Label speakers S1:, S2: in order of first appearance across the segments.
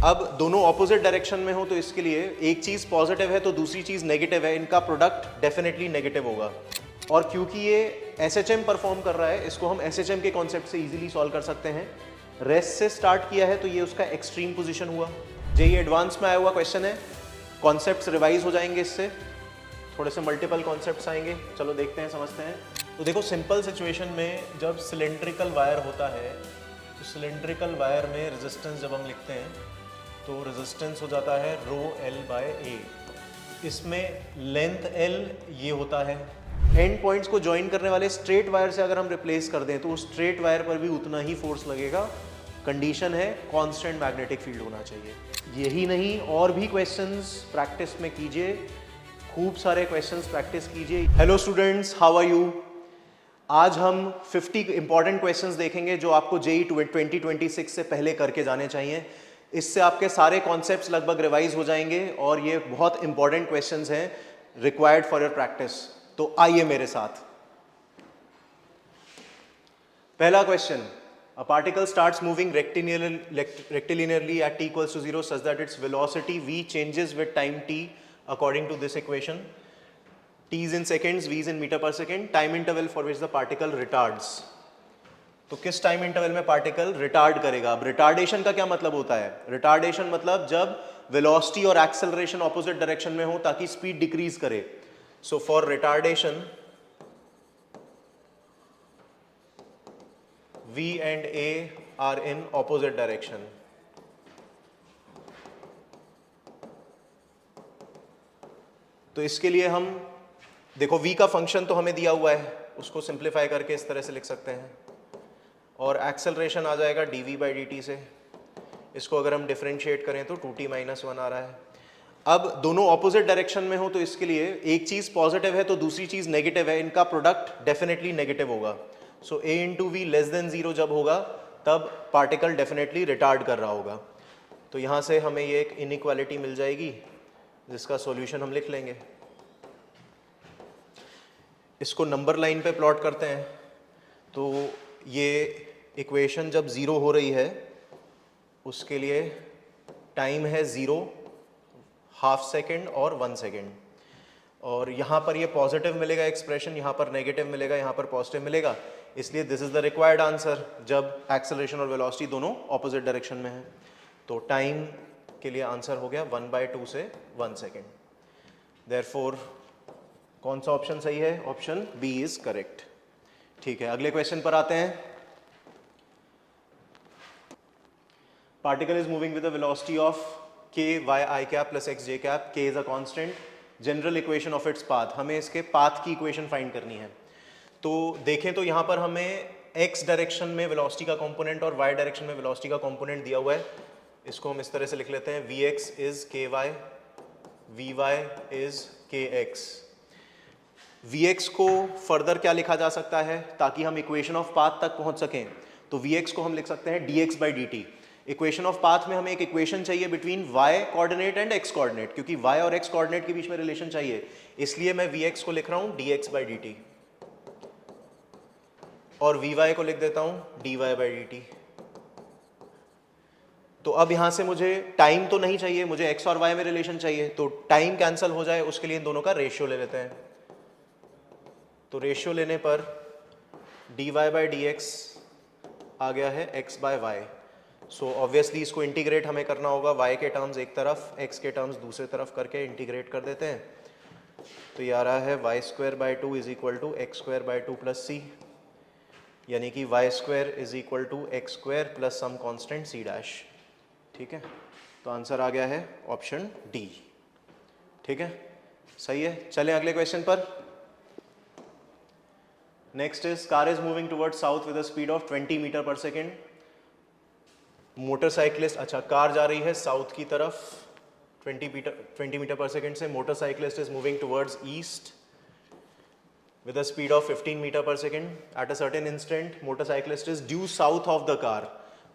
S1: अब दोनों opposite direction में हो तो इसके लिए एक चीज़ पॉजिटिव है तो दूसरी चीज़ नेगेटिव है, इनका प्रोडक्ट डेफिनेटली नेगेटिव होगा। और क्योंकि ये एसएचएम परफॉर्म कर रहा है, इसको हम एसएचएम के कॉन्सेप्ट से इजीली सॉल्व कर सकते हैं। रेस्ट से स्टार्ट किया है तो ये उसका एक्सट्रीम पोजीशन हुआ। जेईई एडवांस में आया हुआ क्वेश्चन है, कॉन्सेप्ट्स रिवाइज हो जाएंगे इससे, थोड़े से मल्टीपल कॉन्सेप्ट्स आएंगे। चलो देखते हैं, समझते हैं। तो देखो सिंपल सिचुएशन में जब सिलेंड्रिकल वायर होता है तो सिलेंड्रिकल वायर में रेजिस्टेंस जब हम लिखते हैं तो रेजिस्टेंस हो जाता है रो एल बाय ए। इसमें लेंथ एल ये होता है। एंड पॉइंट्स को ज्वाइन करने वाले स्ट्रेट वायर से अगर हम रिप्लेस कर दें तो उस स्ट्रेट वायर पर भी उतना ही फोर्स लगेगा। कंडीशन है कांस्टेंट मैग्नेटिक फील्ड होना चाहिए। यही नहीं और भी क्वेश्चंस प्रैक्टिस में कीजिए, खूब सारे क्वेश्चंस प्रैक्टिस कीजिए। Hello students, how are you? आज हम 50 इंपॉर्टेंट क्वेश्चंस देखेंगे जो आपको जेईई 2026 से पहले करके जाने चाहिए। इससे आपके सारे कॉन्सेप्ट्स लगभग रिवाइज हो जाएंगे और ये बहुत इंपॉर्टेंट क्वेश्चंस हैं रिक्वायर्ड फॉर योर प्रैक्टिस। तो आइए मेरे साथ। पहला question, a particle starts moving rectilinearly at t equals to 0 such that its velocity v changes with time t according to this equation. T is in seconds, v is in meter per second. Time interval for which the particle retards. तो किस time interval में particle retard करेगा? अब retardation का क्या मतलब होता है? रिटार्डेशन मतलब जब वेलोसिटी और एक्सेलरेशन ऑपोजिट डायरेक्शन में हो ताकि स्पीड डिक्रीज करे। So for retardation V and A are in opposite direction. तो इसके लिए हम देखो V का फंक्शन तो हमें दिया हुआ है, उसको सिंप्लीफाई करके इस तरह से लिख सकते हैं और एक्सेलरेशन आ जाएगा dv by dt से। इसको अगर हम डिफरेंशिएट करें तो 2t - 1 आ रहा है। अब दोनों ऑपोजिट डायरेक्शन में हो तो इसके लिए एक चीज पॉजिटिव है तो दूसरी चीज नेगेटिव है, इनका प्रोडक्ट डेफिनेटली नेगेटिव होगा। So a into V less than 0 जब होगा तब पार्टिकल डेफिनेटली रिटार्ड कर रहा होगा। तो यहाँ से हमें ये एक इनइक्वालिटी मिल जाएगी जिसका सॉल्यूशन हम लिख लेंगे। इसको नंबर लाइन पे प्लॉट करते हैं तो ये इक्वेशन जब 0 हो रही है उसके लिए टाइम है 0, हाफ सेकेंड और 1 सेकेंड। और यहाँ पर ये पॉजिटिव मिलेगा एक्सप्रेशन, यहाँ पर नेगेटिव मिलेगा, यहाँ पर पॉजिटिव मिलेगा। इसलिए this is the required answer जब एक्सेलरेशन और वेलोसिटी दोनों ऑपोजिट डायरेक्शन में है। तो टाइम के लिए आंसर हो गया 1/2 से 1 सेकेंड। देयरफॉर कौन सा ऑप्शन सही है? Option B is correct. ठीक है, अगले क्वेश्चन पर आते हैं। Particle is moving with the velocity of k y I cap plus x j cap, k is a constant, general equation of its path. हमें इसके पाथ की इक्वेशन फाइंड करनी है। तो देखें तो यहाँ पर हमें x डायरेक्शन में वेलोसिटी का कंपोनेंट और y डायरेक्शन में वेलोसिटी का कंपोनेंट दिया हुआ है। इसको हम इस तरह से लिख लेते हैं, vx is ky, vy is kx। vx को फर्दर क्या लिखा जा सकता है ताकि हम इक्वेशन ऑफ पाथ तक पहुंच सकें? तो vx को हम लिख सकते हैं dx by dt। Equation of path में हमें एक इक्वेशन चाहिए between y coordinate and x coordinate, क्योंकि y और x कोऑर्डिनेट के बीच में रिलेशन चाहिए। इसलिए मैं vx को लिख रहा हूं dx by dt और vy को लिख देता हूं dy by dt। तो अब यहां से मुझे टाइम तो नहीं चाहिए, मुझे x और y में रिलेशन चाहिए। तो टाइम कैंसिल हो जाए उसके लिए इन दोनों का रेशियो ले लेते हैं। तो रेशियो लेने पर dy by dx आ गया है x by y। So obviously इसको इंटीग्रेट हमें करना होगा, y के टर्म्स एक तरफ, x के टर्म्स दूसरे तरफ करके इंटीग्रेट कर देते हैं। तो ये आ रहा है y²/2 is equal to x²/2 plus c, यानी कि y² is equal to x² plus some constant c dash. ठीक है, तो आंसर आ गया है ऑप्शन डी। ठीक है, सही है। चलें अगले क्वेश्चन पर। Next is car is moving towards south with a speed of 20 metre per second. Motorcyclist, अच्छा कार जा रही है साउथ की तरफ 20 मीटर पर सेकेंड से। Motorcyclist is moving towards east with a speed of 15 metre per second. At a certain instant motorcyclist is due south of the car.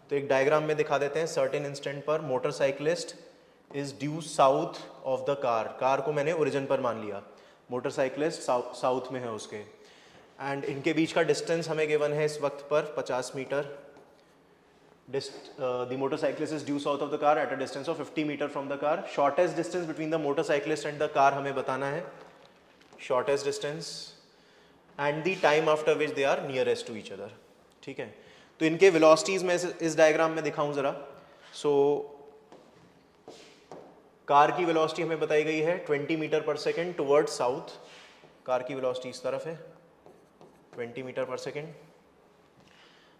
S1: तो एक diagram में दिखा देते हैं, सर्टेन इंस्टेंट पर motorcyclist is due south of the car. Car को मैंने origin पर मान लिया, मोटरसाइकिलिस्ट साउथ में है उसके। एंड इनके बीच का डिस्टेंस हमें गिवन है इस वक्त पर 50 metre. The motorcyclist is due south of the car at a distance of 50 meter from the car. Shortest distance between the motorcyclist and the car हमें बताना है, shortest distance and the time after which they are nearest to each other. ठीक है, तो इनके velocities मैं इस diagram में दिखाऊं जरा. So कार की वेलोसिटी हमें बताई गई है 20 metre per second towards south. Car की वेलोसिटी इस तरफ है 20 मीटर पर सेकेंड.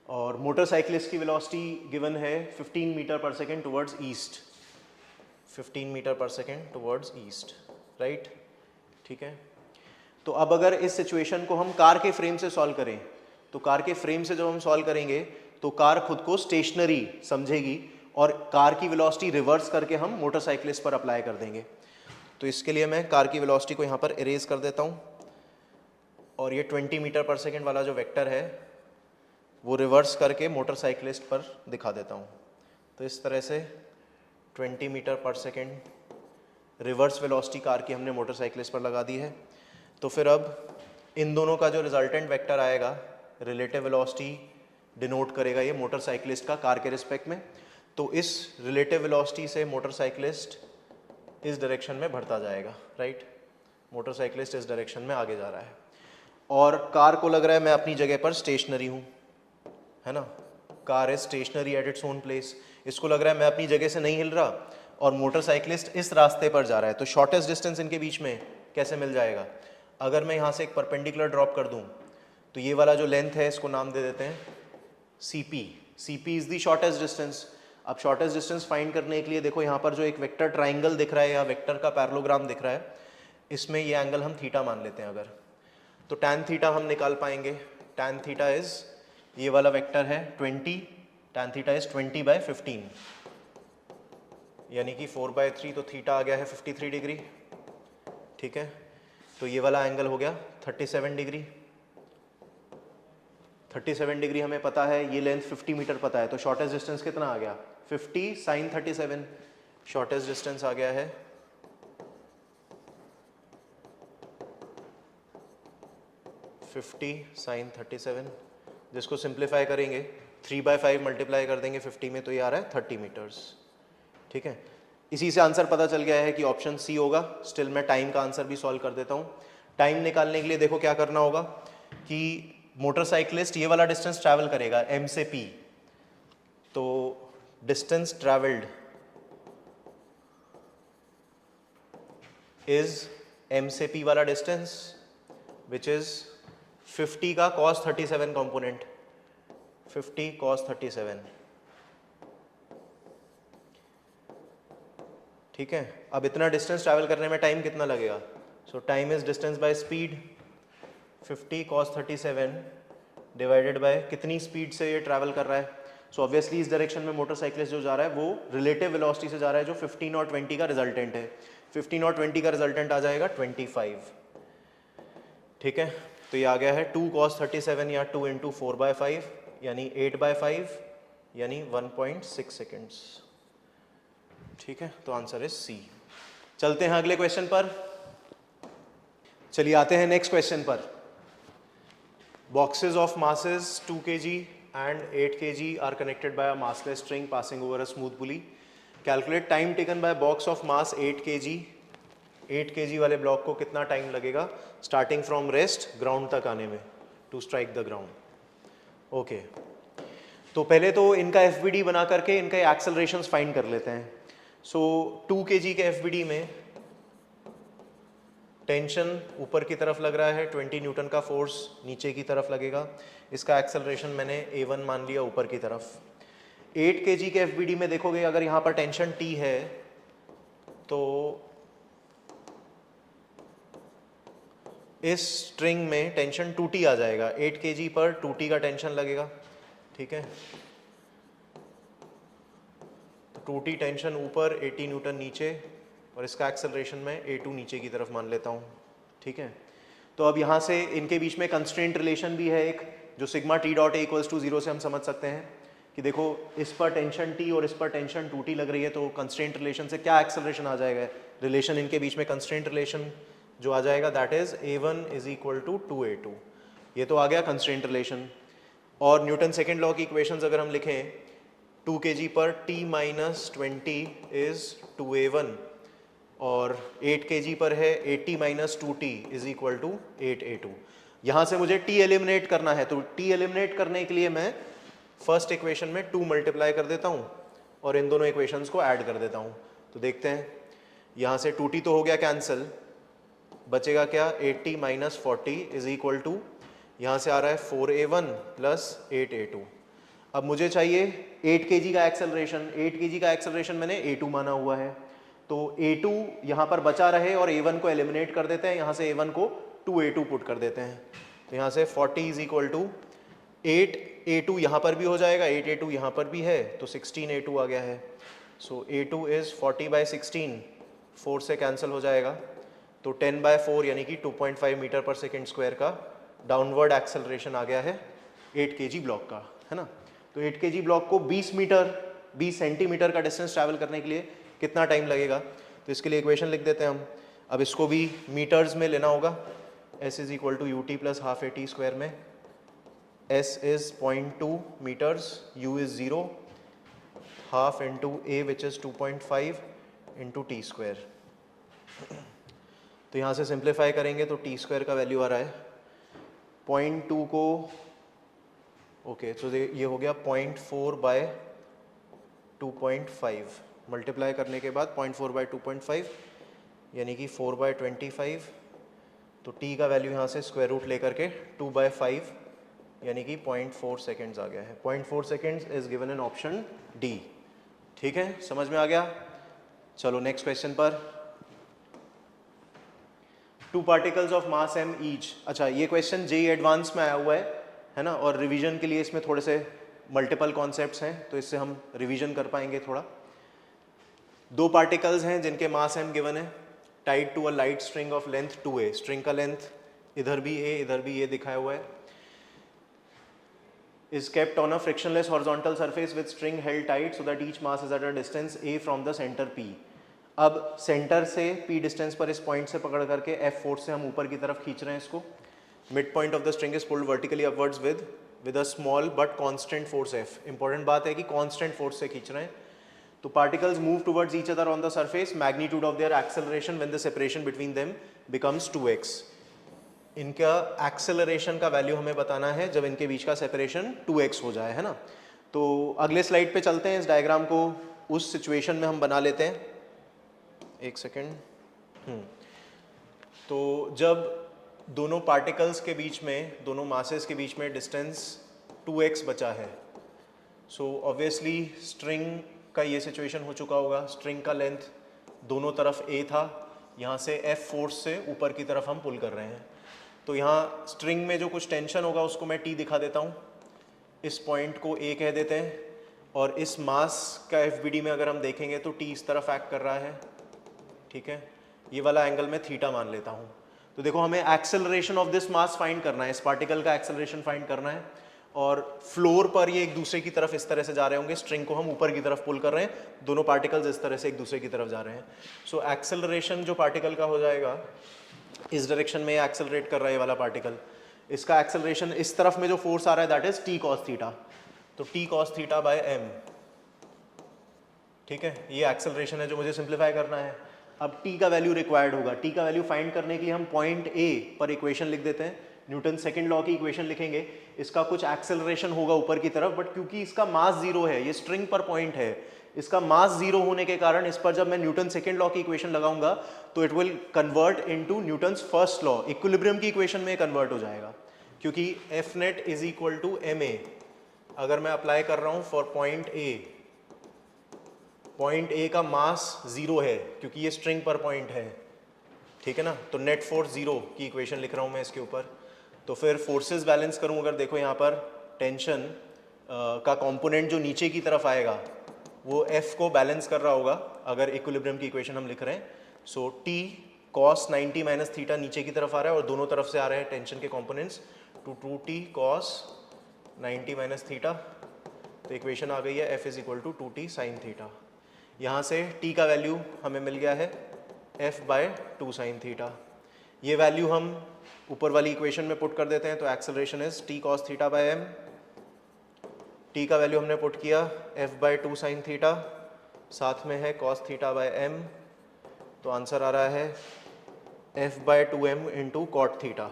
S1: और मोटरसाइकिलिस्ट की वेलोसिटी गिवन है 15 metre per second towards east. 15 metre per second towards east, right. ठीक है, तो अब अगर इस सिचुएशन को हम कार के फ्रेम से सॉल्व करें, तो कार के फ्रेम से जब हम सॉल्व करेंगे तो कार खुद को स्टेशनरी समझेगी और कार की वेलोसिटी रिवर्स करके हम मोटरसाइकिलिस्ट पर अप्लाई कर देंगे. तो इसके लिए मैं कार की वेलोसिटी को यहाँ पर इरेज कर देता हूँ और ये 20 मीटर पर सेकेंड वाला जो वेक्टर है वो रिवर्स करके मोटरसाइकिलिस्ट पर दिखा देता हूँ. तो इस तरह से 20 metre per second reverse velocity car की हमने मोटरसाइकिलिस्ट पर लगा दी है. तो फिर अब इन दोनों का जो रिजल्टेंट वेक्टर आएगा, रिलेटिव वेलोसिटी डिनोट करेगा ये मोटरसाइकिलिस्ट का कार के रिस्पेक्ट में. तो इस रिलेटिव वेलोसिटी से मोटरसाइकिलिस्ट इस डायरेक्शन में बढ़ता जाएगा, राइट. मोटरसाइकिलिस्ट इस डायरेक्शन में आगे जा रहा है और कार को लग रहा है मैं अपनी जगह पर स्टेशनरी हूँ, है ना. Car is stationary at its own place. इसको लग रहा है मैं अपनी जगह से नहीं हिल रहा और मोटरसाइकिलिस्ट इस रास्ते पर जा रहा है. तो शॉर्टेस्ट डिस्टेंस इनके बीच में कैसे मिल जाएगा? अगर मैं यहाँ से एक परपेंडिकुलर ड्रॉप कर दूँ तो ये वाला जो लेंथ है इसको नाम दे देते हैं CP. CP is the shortest distance. अब शॉर्टेस्ट डिस्टेंस फाइंड करने के लिए देखो यहाँ पर जो एक वेक्टर ट्राइंगल दिख रहा है या वेक्टर का पैरेललोग्राम दिख रहा है, इसमें ये एंगल हम थीटा मान लेते हैं अगर, तो tan थीटा हम निकाल पाएंगे. tan थीटा इज, ये वाला वेक्टर है 20, tan थीटा इज 20/15 यानी कि 4/3, तो थीटा आ गया है 53 डिग्री. ठीक है, तो ये वाला एंगल हो गया 37 डिग्री. 37 डिग्री हमें पता है, ये लेंथ 50 मीटर पता है, तो शॉर्टेस्ट डिस्टेंस कितना आ गया? 50 sin 37. शॉर्टेस्ट डिस्टेंस आ गया है 50 sin 37, जिसको सिंप्लीफाई करेंगे 3/5 मल्टीप्लाई कर देंगे 50 में, तो ये आ रहा है 30 मीटर्स. ठीक है, इसी से आंसर पता चल गया है कि ऑप्शन सी होगा. स्टिल मैं टाइम का आंसर भी सॉल्व कर देता हूँ. टाइम निकालने के लिए देखो क्या करना होगा कि मोटरसाइकिलिस्ट ये वाला डिस्टेंस ट्रैवल करेगा M से P, तो डिस्टेंस ट्रैवल्ड इज M से P वाला डिस्टेंस विच इज 50 का cos 37 कंपोनेंट, 50 cos 37. ठीक है, अब इतना डिस्टेंस ट्रैवल करने में टाइम कितना लगेगा? सो time is distance by speed. 50 cos 37 divided by कितनी स्पीड से ये ट्रैवल कर रहा है. सो ऑब्वियसली इस डायरेक्शन में मोटरसाइकिलिस्ट जो जा रहा है वो रिलेटिव वेलोसिटी से जा रहा है जो 15 और 20 का रिजल्टेंट है. 15 और 20 का रिजल्टेंट आ जाएगा 25. ठीक है, तो ये आ गया है 2 cos 37 या 2 × 4/5 यानी 8/5 यानी 1.6 सेकेंड्स. ठीक है, तो आंसर इज सी. चलते हैं अगले क्वेश्चन पर. चलिए आते हैं नेक्स्ट क्वेश्चन पर. Boxes of masses 2 kg and 8 kg are connected by a massless string passing over a smooth pulley. Calculate time taken by box of mass 8 kg. 8 kg वाले block को कितना टाइम लगेगा starting from rest ground तक आने में, to strike the ground. Okay, तो पहले तो इनका FBD बना करके इनका एक्सेलरेशंस फाइंड कर लेते हैं. सो 2 kg के FBD में टेंशन ऊपर की तरफ लग रहा है, 20 न्यूटन का फोर्स नीचे की तरफ लगेगा. इसका एक्सेलरेशन मैंने A1 मान लिया ऊपर की तरफ. 8 kg के FBD में देखोगे अगर यहाँ पर टेंशन T है तो इस स्ट्रिंग में टेंशन 2T आ जाएगा. 8 kg पर 2T का टेंशन लगेगा. ठीक है, तो 2T टेंशन ऊपर, 80 न्यूटन नीचे और इसका एक्सेलरेशन मैं A2 नीचे की तरफ मान लेता हूँ. ठीक है, तो अब यहाँ से इनके बीच में कंस्ट्रेंट रिलेशन भी है एक, जो सिग्मा T डॉट A = 0 से हम समझ सकते हैं कि देखो इस पर टेंशन T और इस पर टेंशन 2T लग रही है, तो कंस्ट्रेंट रिलेशन से क्या एक्सेलरेशन आ जाएगा? रिलेशन इनके बीच में कंस्ट्रेंट रिलेशन जो आ जाएगा दैट इज A1 = 2A2. ये तो आ गया कंस्ट्रेंट रिलेशन. और न्यूटन सेकेंड लॉ की इक्वेशंस अगर हम लिखें 2 kg पर t माइनस 20 इज 2a1 और 8 kg पर है 80 minus 2t is equal to 8a2। यहाँ से मुझे t एलिमिनेट करना है, तो t एलिमिनेट करने के लिए मैं फर्स्ट इक्वेशन में 2 मल्टीप्लाई कर देता हूँ और इन दोनों इक्वेशंस को ऐड कर देता हूँ। तो देखते हैं, यहाँ से 2t तो हो गया कैंसिल, बचेगा क्या 80 माइनस 40 इज इक्वल टू, यहाँ से आ रहा है 4a1 प्लस 8a2। अब मुझे चाहिए 8 kg का एक्सेलरेशन, 8 kg का एक्सेलरेशन मैंने a2 माना हुआ है, तो a2 यहाँ पर बचा रहे और a1 को एलिमिनेट कर देते हैं, यहाँ से a1 को 2a2 पुट कर देते हैं। तो यहाँ से 40 इज इक्वल टू 8a2 यहाँ पर भी हो जाएगा, 8a2 यहाँ पर भी है, तो 16a2 आ गया है। सो a2 इज 40/16, 4 से कैंसिल हो जाएगा, तो 10/4 यानी कि 2.5 मीटर पर सेकेंड स्क्वायर का डाउनवर्ड एक्सेलरेशन आ गया है 8 kg ब्लॉक का, है ना। तो 8 kg ब्लॉक को 20 सेंटीमीटर का डिस्टेंस ट्रैवल करने के लिए कितना टाइम लगेगा, तो इसके लिए इक्वेशन लिख देते हैं हम। अब इसको भी मीटर्स में लेना होगा, s is equal to ut plus half at square में s is 0.2 metres, u is 0, half into a which is 2.5 into T square. तो यहाँ से सिंप्लीफाई करेंगे तो टी स्क्वायर का वैल्यू आ रहा है 0.2 को, ओके तो ये हो गया 0.4/2.5, मल्टीप्लाई करने के बाद 0.4/2.5 यानी कि 4/25, तो t का वैल्यू यहाँ से स्क्वायर रूट लेकर के 2/5 यानी कि 0.4 सेकेंड्स आ गया है। 0.4 seconds is given in option D. ठीक है, समझ में आ गया। चलो नेक्स्ट क्वेश्चन पर। 2 particles of mass m each. अच्छा, ये क्वेश्चन जेईई एडवांस में आया हुआ है ना, और रिवीजन के लिए इसमें थोड़े से मल्टीपल कॉन्सेप्ट्स हैं, तो इससे हम रिवीजन कर पाएंगे थोड़ा। 2 पार्टिकल्स हैं जिनके मास m गिवन है, tied to a light string of length 2a। String का लेंथ इधर भी a इधर भी a दिखाया हुआ है। Is kept on a frictionless horizontal surface with string held tight so that each mass is at a distance a from the centre p। अब centre से p डिस्टेंस पर इस पॉइंट से पकड़ करके f फोर्स से हम ऊपर की तरफ खींच रहे हैं इसको। Mid point of the string is pulled vertically upwards with a small but constant force f। Important बात है कि कांस्टेंट फोर्स से खींच रहे हैं। तो particles move towards each other on the surface, magnitude of their acceleration when the separation between them becomes 2x। इनका acceleration का वैल्यू हमें बताना है जब इनके बीच का सेपरेशन 2x हो जाए, है ना। तो अगले स्लाइड पे चलते हैं, इस डायग्राम को उस सिचुएशन में हम बना लेते हैं। एक सेकेंड। तो जब दोनों पार्टिकल्स के बीच में, दोनों मासेस के बीच में डिस्टेंस 2x बचा है, सो ऑब्वियसली स्ट्रिंग का ये सिचुएशन हो चुका होगा। स्ट्रिंग का लेंथ दोनों तरफ a था, यहाँ से F फोर्स से ऊपर की तरफ हम पुल कर रहे हैं। तो यहाँ स्ट्रिंग में जो कुछ टेंशन होगा उसको मैं T दिखा देता हूँ, इस पॉइंट को A कह देते हैं, और इस मास का FBD में अगर हम देखेंगे तो T इस तरफ एक्ट कर रहा है, ठीक है। ये वाला एंगल मैं थीटा मान लेता हूँ। तो देखो, हमें acceleration of this mass find करना है, इस पार्टिकल का एक्सेलरेशन फाइंड करना है, और फ्लोर पर ये एक दूसरे की तरफ इस तरह से जा रहे होंगे। स्ट्रिंग को हम ऊपर की तरफ पुल कर रहे हैं, दोनों पार्टिकल्स इस तरह से एक दूसरे की तरफ जा रहे हैं। सो एक्सेलरेशन जो पार्टिकल का हो जाएगा, इस डायरेक्शन में एक्सेलरेट कर रहा है ये वाला पार्टिकल, इसका एक्सेलरेशन इस तरफ में जो फोर्स आ रहा है that is T cos theta. तो T cos theta by M, ठीक है। ये एक्सेलरेशन है जो मुझे सिंप्लीफाई करना है। अब t का वैल्यू रिक्वायर्ड होगा। t का वैल्यू फाइंड करने के लिए हम पॉइंट A पर इक्वेशन लिख देते हैं, न्यूटन सेकंड लॉ की इक्वेशन लिखेंगे। इसका कुछ एक्सेलरेशन होगा ऊपर की तरफ, बट क्योंकि इसका मास 0 है, ये स्ट्रिंग पर पॉइंट है, इसका मास 0 होने के कारण इस पर जब मैं न्यूटन सेकंड लॉ की इक्वेशन लगाऊंगा तो it will convert into Newton's first law, equilibrium की इक्वेशन में कन्वर्ट हो जाएगा, क्योंकि F net is equal to M A. अगर मैं अप्लाई कर रहा हूं फॉर पॉइंट ए का मास 0 है क्योंकि ये स्ट्रिंग पर पॉइंट है, ठीक है ना। तो नेट फोर्स 0 की इक्वेशन लिख रहा हूं मैं इसके ऊपर। तो फिर फोर्सेस बैलेंस करूं, अगर देखो यहाँ पर टेंशन का कंपोनेंट जो नीचे की तरफ आएगा वो F को बैलेंस कर रहा होगा अगर इक्विलिब्रियम की इक्वेशन हम लिख रहे हैं। सो T cos 90 माइनस थीटा नीचे की तरफ आ रहा है और दोनों तरफ से आ रहे हैं टेंशन के components, to 2T cos 90 minus theta. तो इक्वेशन आ गई है F is equal to 2T sine theta. यहाँ से T का वैल्यू हमें मिल गया है F बाय 2 साइन थीटा। ये वैल्यू हम ऊपर वाली इक्वेशन में पुट कर देते हैं, तो acceleration is T cos theta by m। T t का वैल्यू हमने पुट किया f/2 sin थीटा, साथ में है cos थीटा बाय m, तो आंसर आ रहा है f/2m इंटू कॉट थीटा।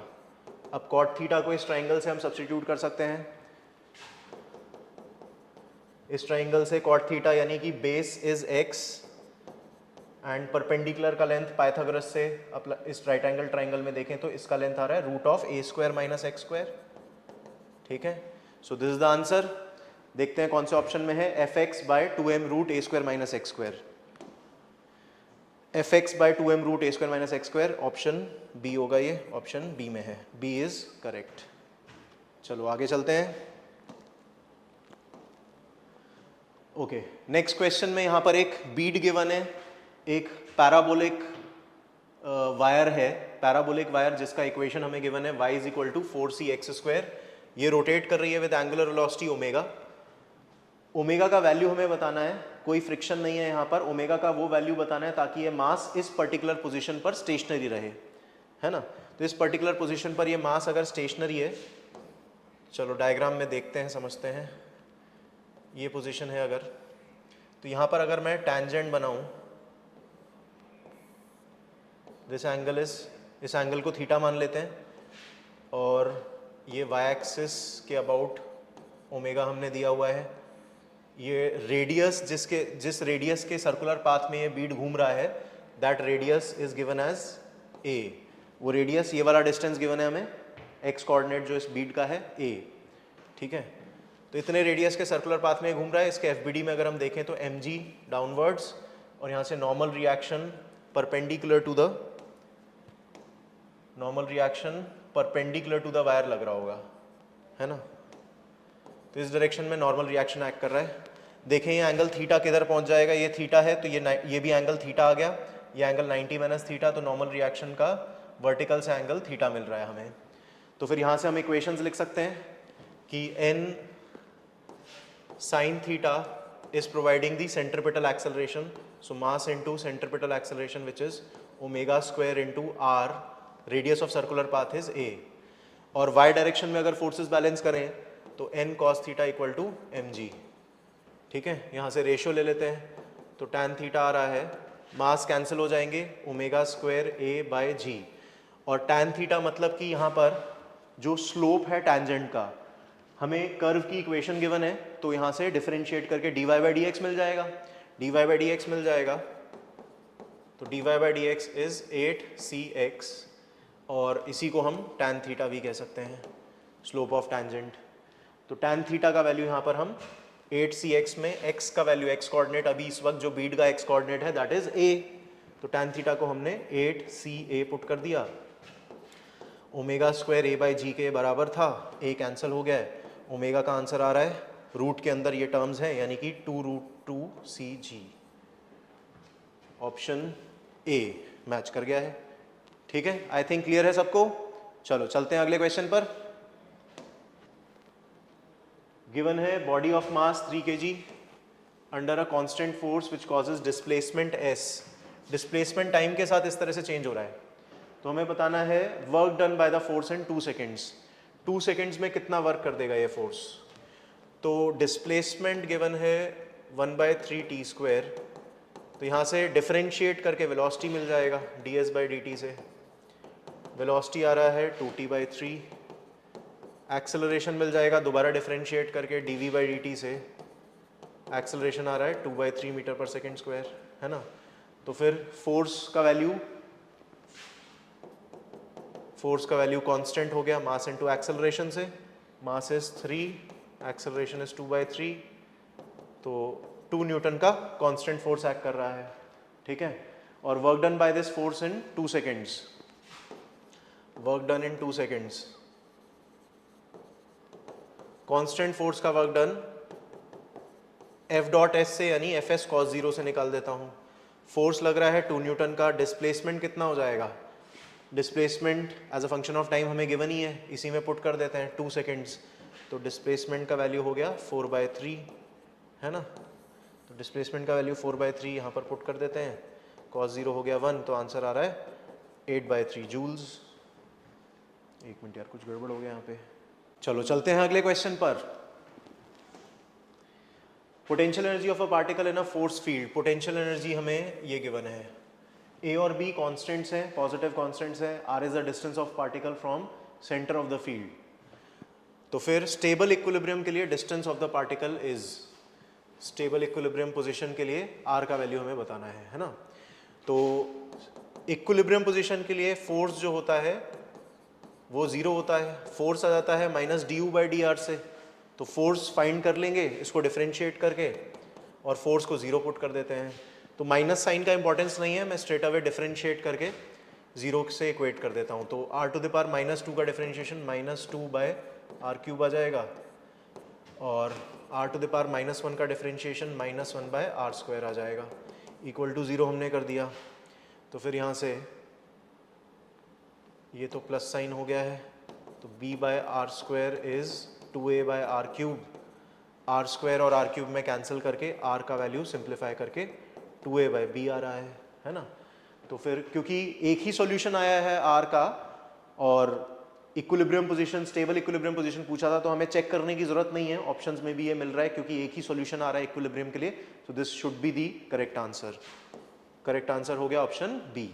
S1: अब कॉट थीटा को इस ट्राइंगल से हम सब्सटीट्यूट कर सकते हैं। इस ट्राइंगल से कॉट थीटा यानी कि base is x and perpendicular का लेंथ पाइथागोरस से इस राइट एंगल ट्राइंगल में देखें तो इसका लेंथ आ रहा है √(a² - x²). ठीक है, so this is the answer. देखते हैं कौन से ऑप्शन में है, fx/2m √(a² - x²). fx/2m √(a² - x², option B होगा, ये ऑप्शन बी में है, बी इज करेक्ट। चलो आगे चलते हैं। ओके, नेक्स्ट क्वेश्चन में यहाँ पर एक बीड गिवन है, एक पैराबोलिक वायर है, पैराबोलिक वायर जिसका इक्वेशन हमें गिवन है y = 4cx²। ये रोटेट कर रही है with angular velocity omega. Omega का वैल्यू हमें बताना है, कोई फ्रिक्शन नहीं है यहाँ पर, ओमेगा का वो वैल्यू बताना है ताकि ये मास इस पर्टिकुलर पोजीशन पर स्टेशनरी रहे, है ना। तो इस पर्टिकुलर पोजीशन पर ये मास अगर स्टेशनरी है, चलो डायग्राम में देखते हैं, समझते हैं। ये पोजीशन है अगर, तो यहाँ पर अगर मैं टैंजेंट बनाऊँ, दिस एंगल इज, इस एंगल को थीटा मान लेते हैं, और ये वाई एक्सिस के अबाउट ओमेगा हमने दिया हुआ है। ये रेडियस जिस रेडियस के सर्कुलर पाथ में ये बीड घूम रहा है, that radius is given as a। वो रेडियस, ये वाला डिस्टेंस गिवन है हमें, x कोऑर्डिनेट जो इस बीड का है a। ठीक है, तो इतने रेडियस के सर्कुलर पाथ में घूम रहा है। इसके FBD में अगर हम देखें तो mg डाउनवर्ड्स, और यहाँ से normal reaction perpendicular to the wire लग रहा होगा, है ना। तो इस डायरेक्शन में नॉर्मल रिएक्शन एक्ट कर रहा है। देखें ये एंगल थीटा किधर पहुंच जाएगा, ये थीटा है तो ये भी एंगल थीटा आ गया, ये एंगल 90 - थीटा, तो नॉर्मल रिएक्शन का वर्टिकल से एंगल थीटा मिल रहा है हमें। तो फिर यहाँ से हम इक्वेशंस लिख सकते हैं कि n sin theta is providing the centripetal acceleration, so mass into centripetal acceleration which is ω² into r, radius of circular path is a। और y डायरेक्शन में अगर फोर्सेस बैलेंस करें तो n cos theta equal to mg। ठीक है, यहाँ से ratio ले लेते हैं, तो tan थीटा आ रहा है, मास कैंसिल हो जाएंगे, ω² a/g, और tan थीटा मतलब कि यहाँ पर जो स्लोप है टैंजेंट का, हमें कर्व की इक्वेशन गिवन है, तो यहाँ से डिफरेंशिएट करके dy/dx मिल जाएगा, dy/dx मिल जाएगा, तो dy/dx इज 8cx, और इसी को हम tan थीटा भी कह सकते हैं, स्लोप ऑफ टैंजेंट। तो tan थीटा का वैल्यू यहाँ पर हम 8cx में x का वैल्यू, x कोऑर्डिनेट अभी इस वक्त जो बीड का x कोऑर्डिनेट है दैट इज a, तो tan थीटा को हमने 8ca पुट कर दिया, ω² a/g के बराबर था, a कैंसिल हो गया है, ओमेगा का आंसर आ रहा है, रूट के अंदर ये टर्म्स हैं यानी कि 2√2cg, ऑप्शन ए मैच कर गया है। ठीक है, आई थिंक क्लियर है सबको। चलो चलते हैं अगले क्वेश्चन पर। गिवन है body of mass 3 kg under a constant force which causes displacement s। Displacement time के साथ इस तरह से चेंज हो रहा है, तो हमें बताना है work done by the force in 2 seconds. 2 seconds में कितना वर्क कर देगा ये फोर्स। तो डिस्प्लेसमेंट गिवन है 1/3t², तो यहाँ से डिफरेंशिएट करके वेलोसिटी मिल जाएगा ds/dt से, वेलोसिटी आ रहा है 2t/3, एक्सेलरेशन मिल जाएगा दोबारा डिफरेंशिएट करके dv/dt से, एक्सेलरेशन आ रहा है 2/3 मीटर/सेकंड², है ना। तो फिर फोर्स का वैल्यू कांस्टेंट हो गया, मास इनटू एक्सेलरेशन से, मास इज 3, एक्सेलरेशन इज 2/3, तो 2 न्यूटन का कांस्टेंट फोर्स एक्ट कर रहा है। ठीक है, और work done by this force in 2 seconds, work done in 2 seconds, constant force का वर्क डन F.S से यानी Fs cos 0 से निकाल देता हूँ। फोर्स लग रहा है 2 न्यूटन का, डिस्प्लेसमेंट कितना हो जाएगा, displacement as a function of time हमें गिवन ही है, इसी में पुट कर देते हैं 2 सेकेंड्स, तो डिस्प्लेसमेंट का वैल्यू हो गया 4/3, है ना। तो डिस्प्लेसमेंट का वैल्यू 4/3 यहाँ पर पुट कर देते हैं, cos 0 हो गया 1, तो आंसर आ रहा है 8/3 जूल्स। एक मिनट यार, कुछ गड़बड़ हो गया यहाँ पे। चलो चलते हैं अगले क्वेश्चन पर। Potential energy of a particle in a force field, potential energy हमें ये गिवन है, ए और बी कॉन्स्टेंट्स हैं, पॉजिटिव कॉन्स्टेंट्स हैं, R is the distance of particle from centre of the field. तो फिर स्टेबल इक्विलिब्रियम के लिए distance of the particle is, stable equilibrium position के लिए आर का वैल्यू हमें बताना है ना। तो इक्विलिब्रियम पोजीशन के लिए फोर्स जो होता है वो जीरो होता है, फोर्स आ जाता है minus D you by D R से। तो फोर्स फाइंड कर लेंगे इसको डिफरेंशिएट करके और फोर्स को जीरो पुट कर देते हैं। तो माइनस साइन का इंपॉर्टेंस नहीं है, मैं स्ट्रेट अवे डिफरेंशिएट करके जीरो से इक्वेट कर देता हूँ। तो आर टू द पावर -2 का डिफरेंशिएशन -2 बाय आर क्यूब आ जाएगा और आर टू द पावर -1 का डिफरेंशिएशन -1 बाय आर स्क्वायर आ जाएगा, इक्वल टू जीरो हमने कर दिया। तो फिर यहाँ से ये तो प्लस साइन हो गया है, तो b by R square is 2a by R cube, R square और आर क्यूब में कैंसिल करके r का वैल्यू सिंप्लीफाई करके 2a बाय b आ रहा है ना। तो फिर क्योंकि एक ही सॉल्यूशन आया है r का और equilibrium position, stable equilibrium position पूछा था, तो हमें चेक करने की जरूरत नहीं है, ऑप्शंस में भी ये मिल रहा है क्योंकि एक ही सॉल्यूशन आ रहा है इक्विलिब्रियम के लिए। तो this should be the correct answer, correct answer हो गया ऑप्शन बी।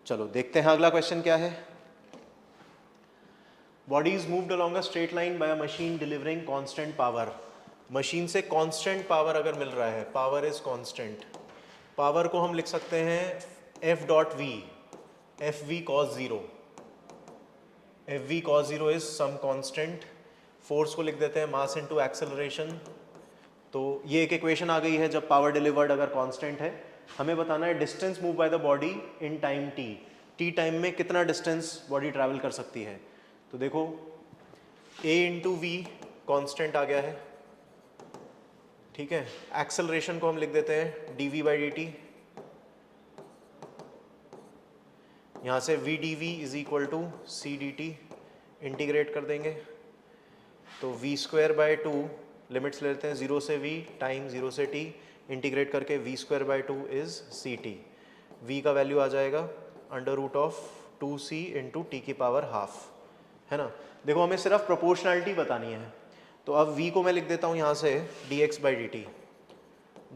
S1: चलो देखते हैं अगला क्वेश्चन क्या है। Body is moved along a straight line by a machine delivering constant power. Machine से कांस्टेंट पावर अगर मिल रहा है, पावर इज कांस्टेंट, पावर को हम लिख सकते हैं F dot V, F V cos zero, F V cos zero is some constant. Force को लिख देते हैं मास इनटू एक्सेलरेशन। तो ये एक इक्वेशन आ गई है जब पावर डिलीवर्ड अगर कांस्टेंट है। हमें बताना है distance move by the body in time T, T time में कितना डिस्टेंस बॉडी ट्रैवल कर सकती है। तो देखो a इंटू वी कॉन्स्टेंट आ गया है, ठीक है। एक्सेलरेशन को हम लिख देते हैं D V by D T, यहाँ से V D V is equal to C D T, integrate कर देंगे तो वी स्क्वायर बाय 2, लिमिट्स ले लेते हैं 0 से v टाइम 0 से t, इंटीग्रेट करके V square by 2 is C T, V का वैल्यू आ जाएगा under root of 2c into T की पावर हाफ, है ना। देखो हमें सिर्फ प्रोपोर्शनैलिटी बतानी है, तो अब v को मैं लिख देता हूँ यहाँ से dx by D T,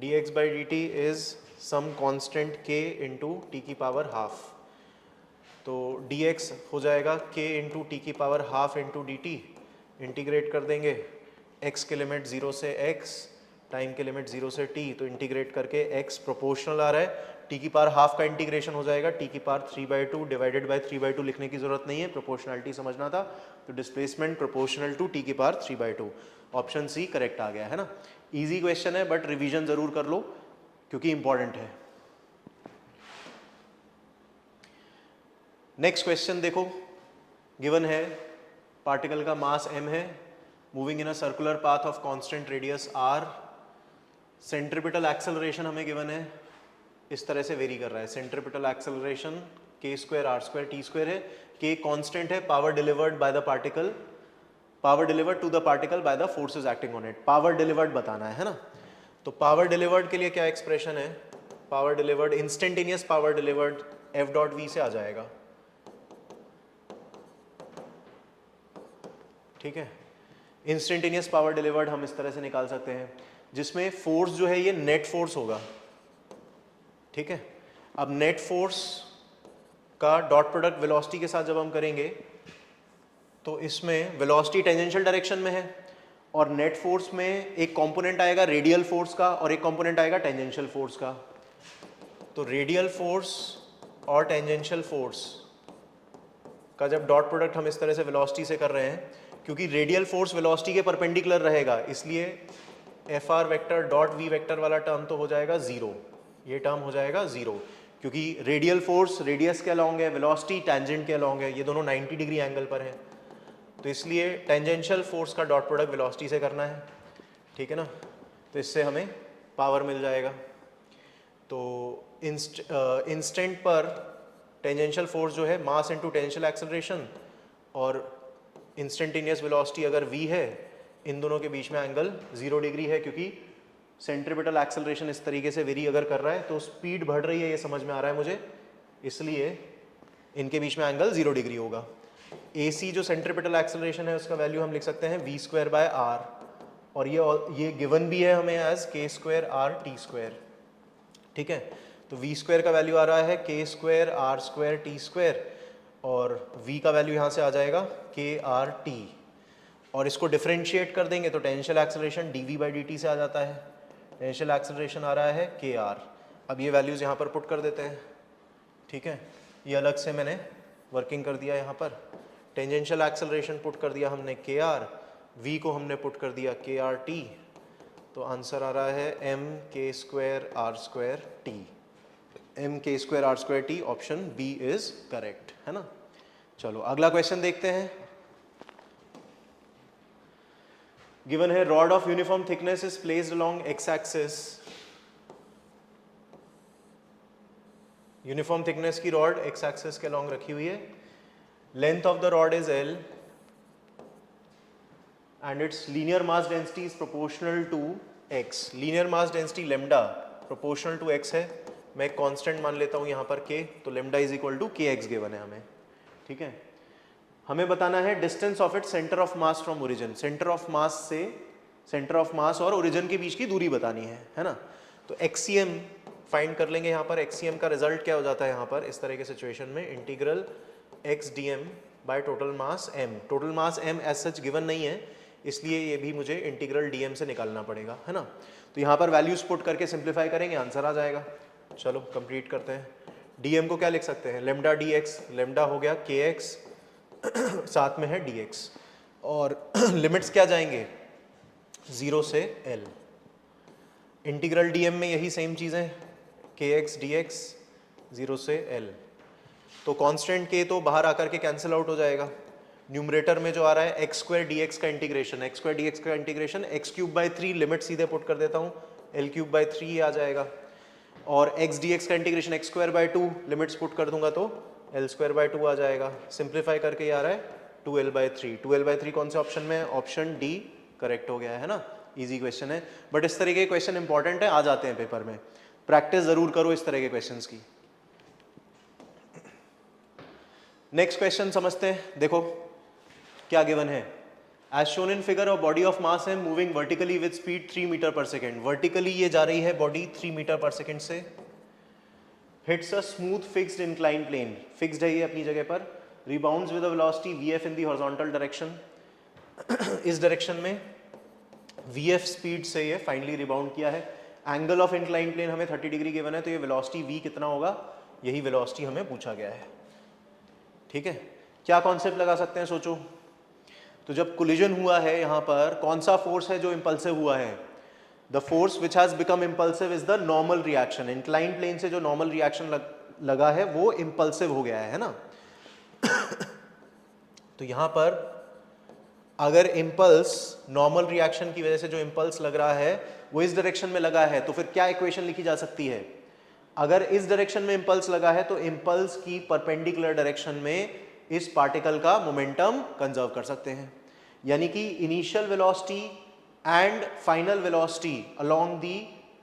S1: dx by D T is some constant k into T की पावर हाफ। तो dx हो जाएगा k इंटू टी की power half into D T, integrate कर देंगे x के लिमिट 0 से x, टाइम के लिमिट 0 से t, तो इंटीग्रेट करके x प्रोपोर्शनल आ रहा है, t की पावर हाफ का इंटीग्रेशन हो जाएगा t की पावर 3/2 डिवाइडेड बाय 3/2 लिखने की जरूरत नहीं है, प्रोपोर्शनलिटी समझना था। तो डिस्प्लेसमेंट प्रोपोर्शनल टू t की पावर 3/2, ऑप्शन सी करेक्ट आ गया है ना। इजी क्वेश्चन है बट रिवीजन जरूर कर लो क्योंकि इंपॉर्टेंट है। नेक्स्ट क्वेश्चन देखो, गिवन है पार्टिकल का मास m है, moving in a circular path of constant radius r, centripetal acceleration हमें गिवन है, इस तरह से वेरी कर रहा है। Centripetal acceleration k square r square t square है, k कांस्टेंट है, power delivered by the particle, power delivered to the particle by the forces acting on it, power delivered बताना है ना। तो पावर डिलीवर्ड के लिए क्या एक्सप्रेशन है, power delivered instantaneous power delivered f dot v से आ जाएगा, ठीक है। इंस्टेंटेनियस पावर डिलीवर्ड हम इस तरह से निकाल सकते हैं जिसमें फोर्स जो है ये नेट फोर्स होगा, ठीक है। अब नेट फोर्स का डॉट प्रोडक्ट वेलोसिटी के साथ जब हम करेंगे तो इसमें वेलोसिटी टेंजेंशियल डायरेक्शन में है और नेट फोर्स में एक कंपोनेंट आएगा रेडियल फोर्स का और एक कंपोनेंट आएगा टेंजेंशियल फोर्स का। तो रेडियल फोर्स और टेंजेंशियल फोर्स का जब डॉट प्रोडक्ट हम इस तरह से वेलोसिटी से कर रहे हैं, क्योंकि रेडियल फोर्स वेलोसिटी के परपेंडिकुलर रहेगा, इसलिए F R vector dot V vector वाला टर्म तो हो जाएगा जीरो, ये टर्म हो जाएगा जीरो, क्योंकि रेडियल फोर्स रेडियस के अलॉन्ग है, वेलोसिटी टेंजेंट के अलॉन्ग है, ये दोनों 90 डिग्री एंगल पर हैं, तो इसलिए टेंजेंशियल फोर्स का डॉट प्रोडक्ट वेलोसिटी से करना है, ठीक है ना। तो इससे हमें पावर मिल जाएगा। तो इंस्टेंट पर टेंजेंशियल फोर्स जो है मास इनटू टेंजेंशियल एक्सेलरेशन और इंस्टेंटेनियस वेलोसिटी अगर v है, इन दोनों के बीच में एंगल 0 डिग्री है, क्योंकि सेंट्रीपिटल एक्सेलरेशन इस तरीके से वेरी अगर कर रहा है तो स्पीड बढ़ रही है, ये समझ में आ रहा है मुझे, इसलिए इनके बीच में एंगल 0 डिग्री होगा। AC जो सेंट्रीपिटल एक्सेलरेशन है उसका वैल्यू हम लिख सकते हैं v स्क्वायर बाय r, और ये गिवन भी है हमें एज के स्क्वायर आर टी स्क्वायर, ठीक है। तो वी स्क्वायर का वैल्यू आ रहा है K square R square T square, और वी का वैल्यू यहाँ से आ जाएगा के आर टी, और इसको डिफरेंशिएट कर देंगे तो tangential acceleration D by D T से आ जाता है। टेंशियल एक्सेलरेशन आ रहा है के आर। अब ये वैल्यूज़ यहाँ पर पुट कर देते हैं, ठीक है। ये अलग से मैंने वर्किंग कर दिया यहाँ पर। टेंजेंशियल एक्सेलरेशन पुट कर दिया हमने के आर, वी को हमने पुट कर दिया के आर टी, तो आंसर आ रहा है M K square R square T. M K square R square T, option B is correct, है ना। चलो अगला क्वेश्चन देखते हैं। गिवन है rod of uniform thickness is placed along X axis. Uniform thickness की रॉड एक्स एक्सिस के along रखी हुई है। Length of the rod is L and its linear mass density is proportional to x. linear mass density lambda proportional to x है। मैं एक constant मान लेता हूँ यहाँ पर k, तो lambda is equal to kx given है हमें, ठीक है। हमें बताना है distance of it centre of mass from origin. Centre of mass से, सेंटर ऑफ मास और ओरिजिन के बीच की दूरी बतानी है ना। तो एक्सीएम फाइंड कर लेंगे यहाँ पर। एक्सीएम का रिजल्ट क्या हो जाता है यहाँ पर इस तरह के सिचुएशन में, integral X D M by total mass M. Total mass M as such given नहीं है, इसलिए ये भी मुझे इंटीग्रल डीएम से निकालना पड़ेगा, है ना। तो यहाँ पर वैल्यूज पुट करके सिंप्लीफाई करेंगे, आंसर आ जाएगा। चलो कंप्लीट करते हैं। डीएम को क्या लिख सकते हैं, लेमडा डी एक्स। लेमडा हो गया के एक्स, साथ में है डी एक्स, और लिमिट्स क्या जाएंगे 0 से एल। इंटीग्रल डीएम में यही सेम चीज़ें, के एक्स डी एक्स 0 से एल। तो कांस्टेंट के तो बाहर आकर के कैंसिल आउट हो जाएगा। न्यूमरेटर में जो आ रहा है एक्स स्क्वायर डी एक्स का integration, X square D X का integration, X cube by 3 limit सीधे पुट कर देता हूँ, एल क्यूब बाई 3 आ जाएगा। और एक्स डी एक्स का integration X square by 2 limits put कर दूंगा तो एल स्क्वायर बाई 2 आ जाएगा। सिंप्लीफाई करके ये आ रहा है 2l बाई 3। 2l बाई 3 कौन से ऑप्शन में है, ऑप्शन डी करेक्ट हो गया है ना। इजी क्वेश्चन है, बट इस तरह के क्वेश्चन इंपॉर्टेंट है, आ जाते हैं पेपर में। प्रैक्टिस जरूर करो इस तरह के क्वेश्चंस की। नेक्स्ट क्वेश्चन समझते हैं। देखो क्या गिवन है, as shown in figure of body of mass है moving vertically with speed 3 metre per second. Vertically ये जा रही है बॉडी 3 मीटर पर सेकेंड से। Hits a smooth fixed incline plane, fixed है ये अपनी जगह पर। Rebounds with a velocity VF in the horizontal direction. इस डायरेक्शन में वीएफ स्पीड से ये फाइनली रिबाउंड किया है। एंगल ऑफ इंक्लाइन प्लेन हमें 30 डिग्री गिवन है, तो ये वेलोसिटी वी कितना होगा, यही वेलोसिटी हमें पूछा गया है, ठीक है। क्या कॉन्सेप्ट लगा सकते हैं सोचो। तो जब कोलिजन हुआ है यहाँ पर, कौन सा फोर्स है जो इंपल्सिव हुआ है, the force which has become impulsive is the normal reaction. Incline plane से जो नॉर्मल रिएक्शन लगा है वो इंपल्सिव हो गया है ना। तो यहाँ पर अगर इम्पल्स, नॉर्मल रिएक्शन की वजह से जो इम्पल्स लग रहा है वो इस डायरेक्शन में लगा है, तो फिर क्या इक्वेशन लिखी जा सकती है, अगर इस डायरेक्शन में इम्पल्स लगा है तो इम्पल्स की परपेंडिकुलर डायरेक्शन में इस पार्टिकल का मोमेंटम कंजर्व कर सकते हैं। यानी कि initial velocity and final velocity along the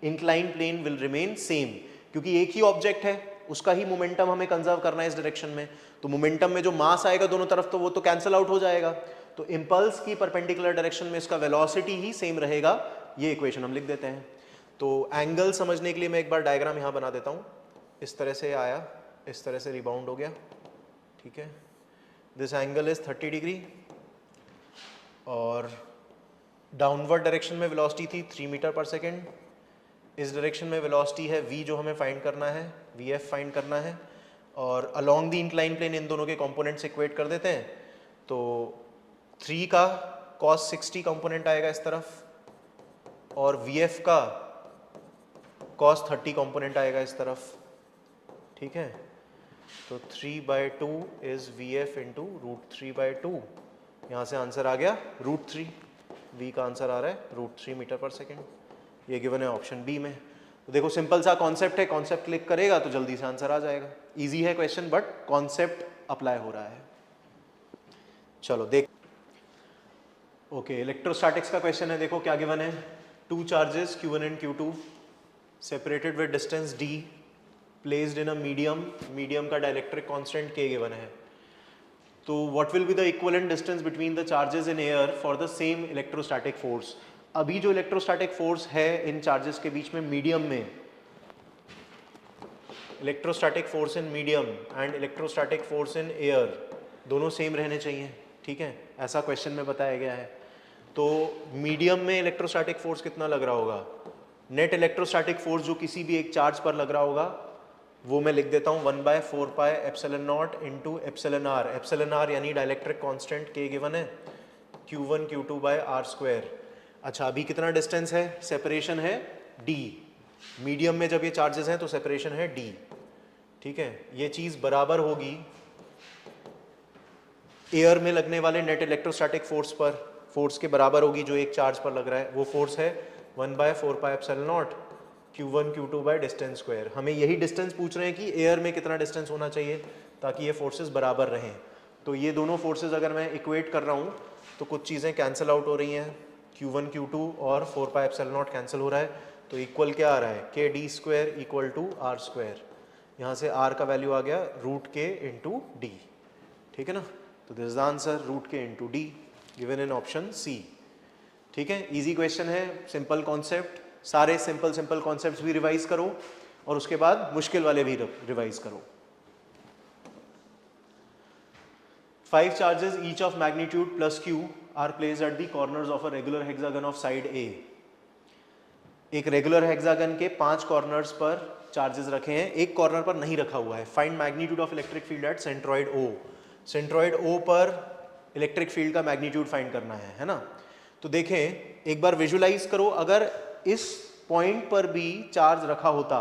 S1: incline plane will remain same, क्योंकि एक ही ऑब्जेक्ट है, उसका ही मोमेंटम हमें कंजर्व करना है इस डायरेक्शन में। तो मोमेंटम में जो मास आएगा दोनों तरफ, तो वो तो कैंसिल आउट हो जाएगा। तो इम्पल्स की परपेंडिकुलर डायरेक्शन में इसका वेलोसिटी ही सेम रहेगा। ये इक्वेशन हम लिख देते हैं। तो एंगल समझने के लिए मैं एक बार डायग्राम यहाँ बना देता हूँ। इस तरह से आया, इस तरह से रिबाउंड हो गया, ठीक है। दिस एंगल इज 30 डिग्री, और डाउनवर्ड डायरेक्शन में वेलोसिटी थी 3 मीटर पर सेकेंड। इस डायरेक्शन में वेलोसिटी है v जो हमें फाइंड करना है, vf फाइंड करना है। और अलोंग द इंक्लाइन प्लेन इन दोनों के कंपोनेंट्स इक्वेट कर देते हैं। तो 3 का cos 60 कंपोनेंट आएगा इस तरफ, और vf का cos 30 कंपोनेंट आएगा इस तरफ, ठीक है। तो 3/2 इज vf इंटू √3/2। यहाँ से आंसर आ गया √3। v का आंसर आ रहा है √3 मीटर पर सेकेंड। ये गिवन है ऑप्शन बी में। तो देखो सिंपल सा कॉन्सेप्ट है, कॉन्सेप्ट क्लिक करेगा तो जल्दी से आंसर आ जाएगा। इजी है क्वेश्चन, बट कॉन्सेप्ट अप्लाई हो रहा है। चलो देख, ओके, इलेक्ट्रोस्टैटिक्स का क्वेश्चन है। देखो क्या गिवन है, 2 charges Q1 and Q2 separated with distance d placed in a medium. Medium का डाइलेक्ट्रिक कांस्टेंट k गिवन है। तो what will be the equivalent distance between the charges in air for the same electrostatic force. अभी जो electrostatic force है इन charges के बीच में medium में, electrostatic force in medium and electrostatic force in air दोनों same रहने चाहिए, ठीक है, ऐसा क्वेश्चन में बताया गया है। तो मीडियम में इलेक्ट्रोस्टैटिक फोर्स कितना लग रहा होगा, नेट इलेक्ट्रोस्टैटिक फोर्स जो किसी भी एक चार्ज पर लग रहा होगा वो मैं लिख देता हूँ 1/4πε0 into epsilon R. Epsilon R यानी डाइलेक्ट्रिक कांस्टेंट के गिवन है, Q1 Q2/r²। अच्छा अभी कितना डिस्टेंस है, सेपरेशन है d, मीडियम में जब ये चार्जेस हैं तो सेपरेशन है d, ठीक है। ये चीज़ बराबर होगी एयर में लगने वाले नेट इलेक्ट्रोस्टैटिक फोर्स पर, फोर्स के बराबर होगी जो एक चार्ज पर लग रहा है, वो फोर्स है 1/4πε0 Q1 Q2 bye distance square. हमें यही डिस्टेंस पूछ रहे हैं कि एयर में कितना डिस्टेंस होना चाहिए ताकि ये फोर्सेस बराबर रहें। तो ये दोनों फोर्सेस अगर मैं इक्वेट कर रहा हूँ तो कुछ चीज़ें कैंसिल आउट हो रही हैं, Q1 Q2 और 4πε0 कैंसिल हो रहा है, तो इक्वल क्या आ रहा है, kd² इक्वल टू r²। यहाँ से r का वैल्यू आ गया √k इंटू डी, ठीक है ना। तो this is the answer, √k into D given in option C, ठीक है। इजी क्वेश्चन है, सिंपल कॉन्सेप्ट, सारे सिंपल कॉन्सेप्ट्स भी रिवाइज करो और उसके बाद मुश्किल वाले भी रिवाइज करो। 5 charges each of magnitude plus q are placed at the corners of a regular hexagon of side A। एक रेगुलर हेक्सागन के 5 कॉर्नर्स पर चार्जेस रखे हैं, एक कॉर्नर पर नहीं रखा हुआ है। Find magnitude of electric field eight centroid O। Centroid O पर इलेक्ट्रिक फील्ड का मैग्नीट्यूड फाइंड करना है ना। तो देखें एक बार विजुलाइज करो, अगर इस पॉइंट पर भी चार्ज रखा होता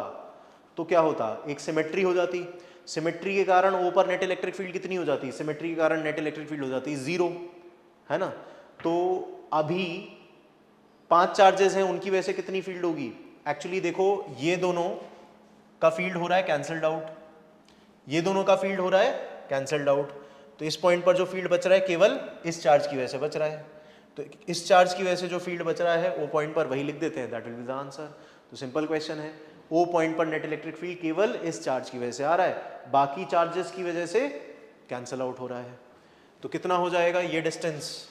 S1: तो क्या होता, एक सिमेट्री हो जाती। सिमेट्री के कारण O पर नेट इलेक्ट्रिक फील्ड कितनी हो जाती, सिमेट्री के कारण नेट इलेक्ट्रिक फील्ड हो जाती 0, है ना। तो अभी 5 चार्जेस हैं, उनकी वजह से कितनी फील्ड होगी, एक्चुअली देखो ये दोनों का फील्ड हो रहा है कैंसल्ड आउट, ये दोनों का फील्ड हो रहा है कैंसल्ड आउट। तो इस पॉइंट पर जो फील्ड बच रहा है केवल इस चार्ज की वजह से बच रहा है, तो इस चार्ज की वजह से जो फील्ड बच रहा है वो पॉइंट पर वही लिख देते हैं, that will be the answer. तो सिंपल क्वेश्चन है, ओ पॉइंट पर नेट इलेक्ट्रिक फील्ड केवल इस चार्ज की वजह से आ रहा है, बाकी चार्जेस की वजह से कैंसल आउट हो रहा है। तो कितना हो जाएगा ये डिस्टेंस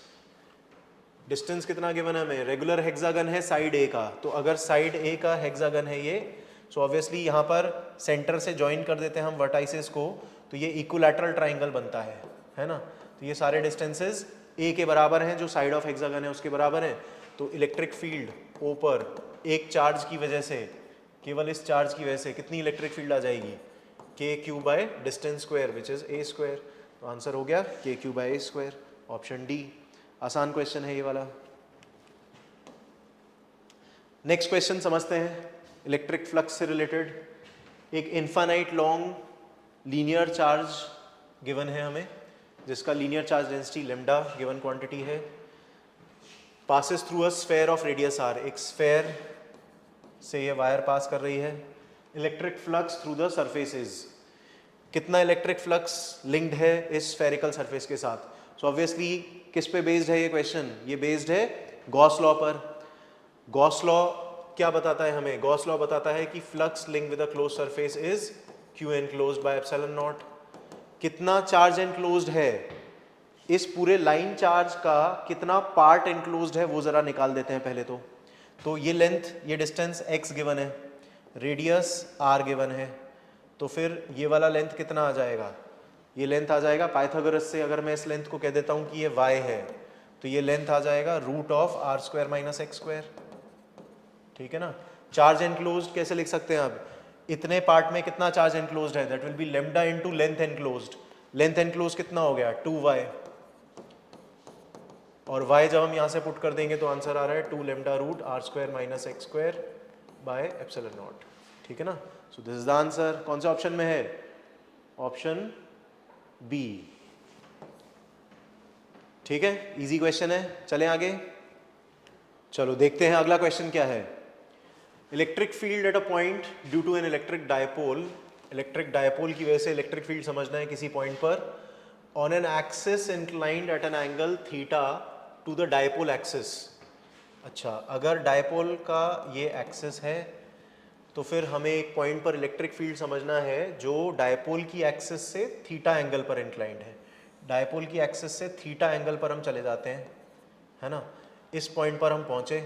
S1: कितना गिवन है हमें, रेगुलर हेक्सागन है साइड ए का, तो अगर साइड ए का हेक्सागन है ये, सो ऑब्वियसली यहाँ पर सेंटर से ज्वाइन कर देते हैं हम वर्टाइसेस को, तो ये इक्विलैटरल ट्राइंगल बनता है ना। तो ये सारे डिस्टेंसेस ए के बराबर हैं, जो साइड ऑफ हेक्सागन है उसके बराबर हैं। तो इलेक्ट्रिक फील्ड ओ पर एक चार्ज की वजह से, केवल इस चार्ज की वजह से कितनी इलेक्ट्रिक फील्ड आ जाएगी, kq by distance square which is a square. तो आंसर हो गया kq by a square, option D. आसान क्वेश्चन है ये वाला। नेक्स्ट क्वेश्चन समझते हैं, इलेक्ट्रिक फ्लक्स से रिलेटेड। एक infinite long linear charge given है हमें, जिसका linear charge density lambda given quantity है, passes through a sphere of radius r। एक स्फेयर से ये वायर पास कर रही है। Electric flux through the surfaces, कितना इलेक्ट्रिक फ्लक्स लिंक्ड है इस स्फेरिकल सरफेस के साथ। सो ऑब्वियसली किस पे बेस्ड है ये क्वेश्चन, ये बेस्ड है गॉस लॉ पर। गॉस लॉ क्या बताता है हमें, गॉस लॉ बताता है कि flux link with a close surface is q enclosed by epsilon not. कितना चार्ज एनक्लोज्ड है, इस पूरे लाइन चार्ज का कितना पार्ट एनक्लोज्ड है वो जरा निकाल देते हैं पहले तो ये लेंथ, ये डिस्टेंस x गिवन है, रेडियस r गिवन है, तो फिर ये वाला लेंथ कितना आ जाएगा, ये लेंथ आ जाएगा पाइथागोरस से। अगर मैं इस लेंथ को कह देता हूँ कि ये y है, तो ये लेंथ आ जाएगा √r² माइनस x², ठीक है ना। चार्ज एनक्लोज्ड कैसे लिख सकते हैं अब, इतने पार्ट में कितना चार्ज एनक्लोज्ड है, that will be lambda into length enclosed. Length enclosed कितना हो गया 2y, और y जब हम यहाँ से पुट कर देंगे तो आंसर आ रहा है 2 lambda √r² minus x² by epsilon not, ठीक है ना। So this is the answer. कौन से ऑप्शन में है, ऑप्शन बी, ठीक है। इजी क्वेश्चन है, चलें आगे। चलो देखते हैं अगला क्वेश्चन क्या है। Electric field at a point due to an electric dipole, electric dipole की वजह से इलेक्ट्रिक फील्ड समझना है किसी पॉइंट पर, on an axis inclined at an angle theta two the dipole axis. अच्छा, अगर डायपोल का ये एक्सिस है तो फिर हमें एक पॉइंट पर इलेक्ट्रिक फील्ड समझना है जो डायपोल की एक्सिस से थीटा एंगल पर इंक्लाइंड है। डायपोल की एक्सिस से थीटा एंगल पर हम चले जाते हैं, है ना। इस पॉइंट पर हम पहुँचे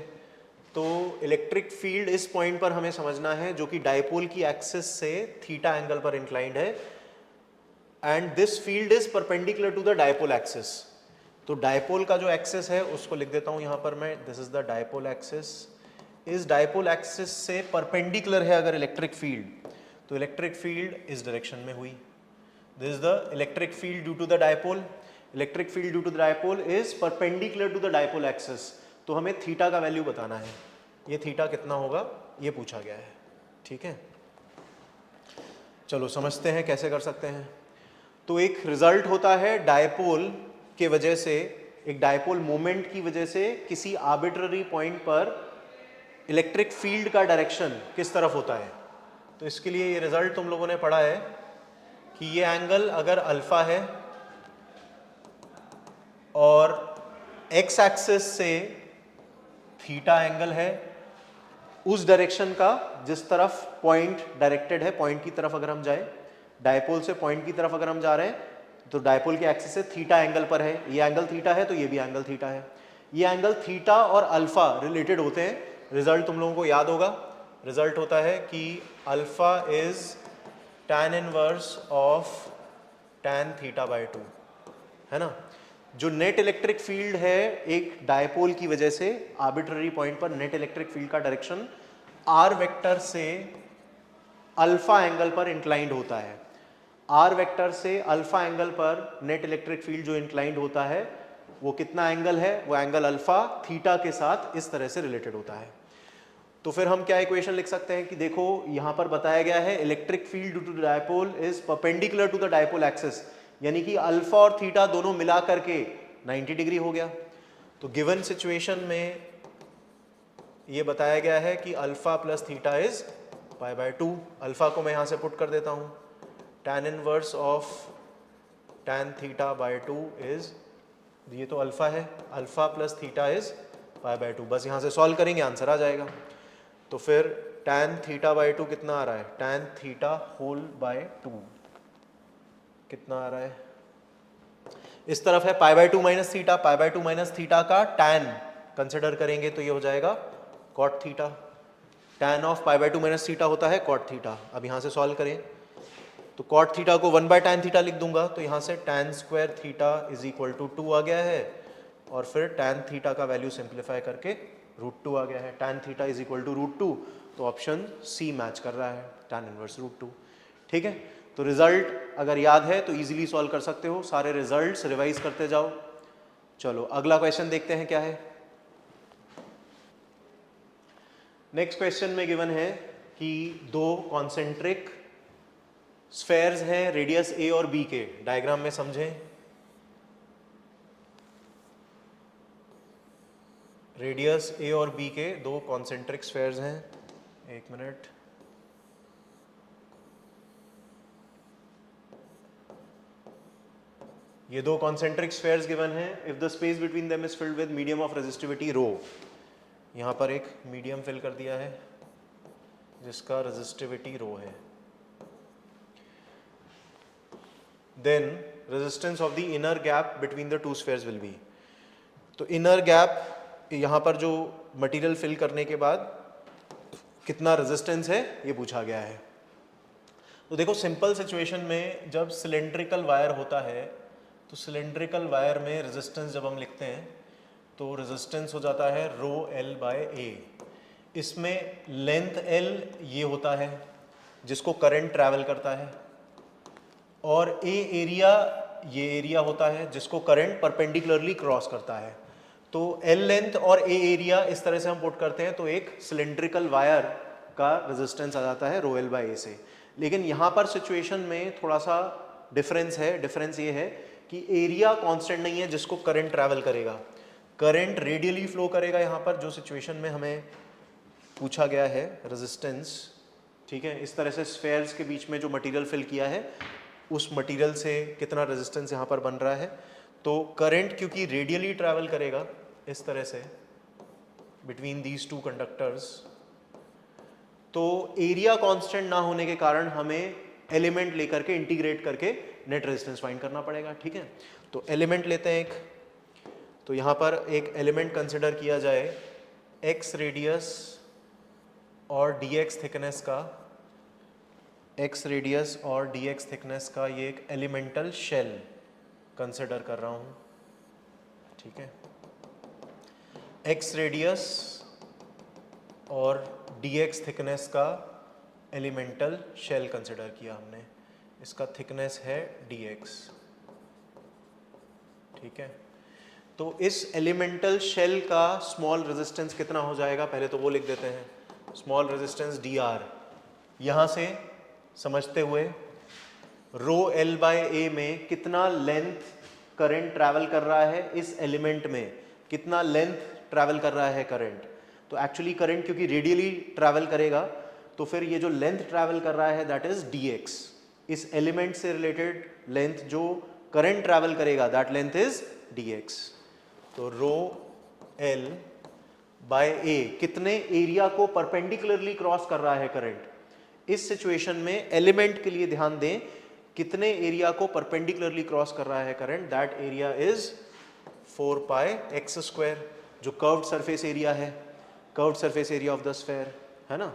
S1: तो इलेक्ट्रिक फील्ड इस पॉइंट पर हमें समझना है जो कि डायपोल की एक्सिस से थीटा एंगल पर इंक्लाइंड है, and this field is perpendicular to the dipole axis. तो डायपोल का जो एक्सिस है उसको लिख देता हूं यहां पर मैं, this is the dipole axis. इस डायपोल एक्सिस से परपेंडिकुलर है अगर इलेक्ट्रिक फील्ड, तो इलेक्ट्रिक फील्ड इस डायरेक्शन में हुई। This is the electric field due to the dipole. Electric field due to the dipole is perpendicular to the dipole axis. तो हमें थीटा का वैल्यू बताना है, ये थीटा कितना होगा ये पूछा गया है। ठीक है, चलो समझते हैं कैसे कर सकते हैं। तो एक रिजल्ट होता है डायपोल के वजह से, एक डायपोल मोमेंट की वजह से किसी आर्बिट्ररी पॉइंट पर इलेक्ट्रिक फील्ड का डायरेक्शन किस तरफ होता है। तो इसके लिए ये रिजल्ट तुम लोगों ने पढ़ा है कि ये एंगल अगर अल्फा है और एक्स एक्सिस से थीटा एंगल है, उस डायरेक्शन का जिस तरफ पॉइंट डायरेक्टेड है, पॉइंट की तरफ अगर हम जाए, डायपोल से पॉइंट की तरफ अगर हम जा रहे हैं तो डायपोल के एक्सिस से थीटा एंगल पर है, ये एंगल थीटा है तो ये भी एंगल थीटा है। ये एंगल थीटा और अल्फा रिलेटेड होते हैं। रिजल्ट तुम लोगों को याद होगा, रिजल्ट होता है कि alpha is tan inverse of tan theta by 2, है ना। जो नेट इलेक्ट्रिक फील्ड है एक डायपोल की वजह से आर्बिट्ररी पॉइंट पर, नेट इलेक्ट्रिक फील्ड का डायरेक्शन आर वेक्टर से अल्फा एंगल पर इंक्लाइंड होता है। आर वेक्टर से अल्फा एंगल पर नेट इलेक्ट्रिक फील्ड जो इंक्लाइंड होता है वो कितना एंगल है, वो एंगल अल्फा थीटा के साथ इस तरह से रिलेटेड होता है। तो फिर हम क्या इक्वेशन लिख सकते हैं कि देखो यहां पर बताया गया है electric field due to dipole is perpendicular to the dipole axis, यानी कि अल्फा और थीटा दोनों मिला करके 90 डिग्री हो गया। तो गिवन सिचुएशन में ये बताया गया है कि alpha plus theta is pi by 2। Alpha को मैं यहां से पुट कर देता हूं, tan inverse of tan theta by 2 is, ये तो अल्फा है, alpha plus theta is pi by 2। बस यहां से सॉल्व करेंगे आंसर आ जाएगा। तो फिर tan थीटा बाय 2 कितना आ रहा है, tan थीटा होल बाय 2 कितना आ रहा है, इस तरफ है pi by 2 minus theta, pi by 2 minus theta का tan कंसिडर करेंगे तो ये हो जाएगा cot theta. tan of pi by 2 minus theta होता है कॉट थीटा। अब यहाँ से सॉल्व करें तो कॉट थीटा को 1 बाय tan थीटा लिख दूंगा, तो यहाँ से tan square theta is equal to 2 आ गया है, और फिर tan थीटा का वैल्यू सिंप्लीफाई करके √2 आ गया है। tan theta is equal to √2, तो ऑप्शन सी मैच कर रहा है, tan इनवर्स √2। ठीक है, तो रिजल्ट अगर याद है तो इजीली सॉल्व कर सकते हो, सारे रिजल्ट्स रिवाइज करते जाओ। चलो अगला क्वेश्चन देखते हैं क्या है। नेक्स्ट क्वेश्चन में गिवन है कि दो कॉन्सेंट्रिक स्फेयर्स हैं रेडियस ए और बी के, डायग्राम में समझें। रेडियस ए और बी के दो कॉन्सेंट्रिक स्फेयर्स हैं, एक मिनट। ये दो कॉन्सेंट्रिक स्फेयर्स गिवन हैं। If the space between them is filled with medium of resistivity rho, यहां पर एक मीडियम फिल कर दिया है जिसका रेजिस्टिविटी रो है। Then resistance of the inner gap between the two spheres will be. तो इनर गैप यहां पर जो मटेरियल फिल करने के बाद कितना रेजिस्टेंस है ये पूछा गया है। तो देखो सिंपल सिचुएशन में जब सिलेंड्रिकल वायर होता है तो सिलेंड्रिकल वायर में रेजिस्टेंस जब हम लिखते हैं तो रेजिस्टेंस हो जाता है रो एल बाय ए। इसमें लेंथ एल ये होता है जिसको करंट ट्रैवल करता है, और ए एरिया ये एरिया होता है जिसको करंट परपेंडिकुलरली क्रॉस करता है। तो एल लेंथ और ए एरिया इस तरह से हम पुट करते हैं तो एक सिलेंड्रिकल वायर का रेजिस्टेंस आ जाता है रो एल बाय ए से। लेकिन यहाँ पर सिचुएशन में थोड़ा सा डिफरेंस है। डिफरेंस ये है कि एरिया कांस्टेंट नहीं है जिसको करंट ट्रैवल करेगा, करंट रेडियली फ्लो करेगा। यहाँ पर जो सिचुएशन में हमें पूछा गया है रेजिस्टेंस, ठीक है, इस तरह से स्फेयर्स के बीच में जो मटेरियल फिल किया है उस मटेरियल से कितना रेजिस्टेंस यहाँ पर बन रहा है। तो करंट क्योंकि रेडियली ट्रैवल करेगा इस तरह से बिटवीन दीज टू कंडक्टर्स, तो एरिया कांस्टेंट ना होने के कारण हमें एलिमेंट लेकर के इंटीग्रेट करके नेट रेजिस्टेंस फाइंड करना पड़ेगा। ठीक है, तो एलिमेंट लेते हैं एक, तो यहाँ पर एक एलिमेंट कंसिडर किया जाए एक्स रेडियस और dx थिकनेस का, x रेडियस और dx थिकनेस का ये एक एलिमेंटल शेल कंसिडर कर रहा हूँ, ठीक है। x रेडियस और dx थिकनेस का एलिमेंटल शेल कंसिडर किया हमने, इसका थिकनेस है dx, ठीक है। तो इस एलिमेंटल शेल का स्मॉल रेजिस्टेंस कितना हो जाएगा, पहले तो वो लिख देते हैं, स्मॉल रेजिस्टेंस dr। यहाँ से समझते हुए रो एल बाय ए में कितना लेंथ करंट ट्रैवल कर रहा है, इस एलिमेंट में कितना लेंथ ट्रैवल कर रहा है करंट। तो एक्चुअली करंट क्योंकि रेडियली ट्रैवल करेगा, तो फिर ये जो लेंथ ट्रैवल कर रहा है दैट इज dx। इस एलिमेंट से रिलेटेड लेंथ जो करंट ट्रैवल करेगा दैट लेंथ इज dx। तो रो एल बाय ए कितने एरिया को परपेंडिकुलरली क्रॉस कर रहा है करंट। इस सिचुएशन में एलिमेंट के लिए ध्यान दें, कितने एरिया को परपेंडिकुलरली क्रॉस कर रहा है current, that area is 4 pi x square, जो कर्व्ड सरफेस एरिया है, curved surface area of the sphere, है ना।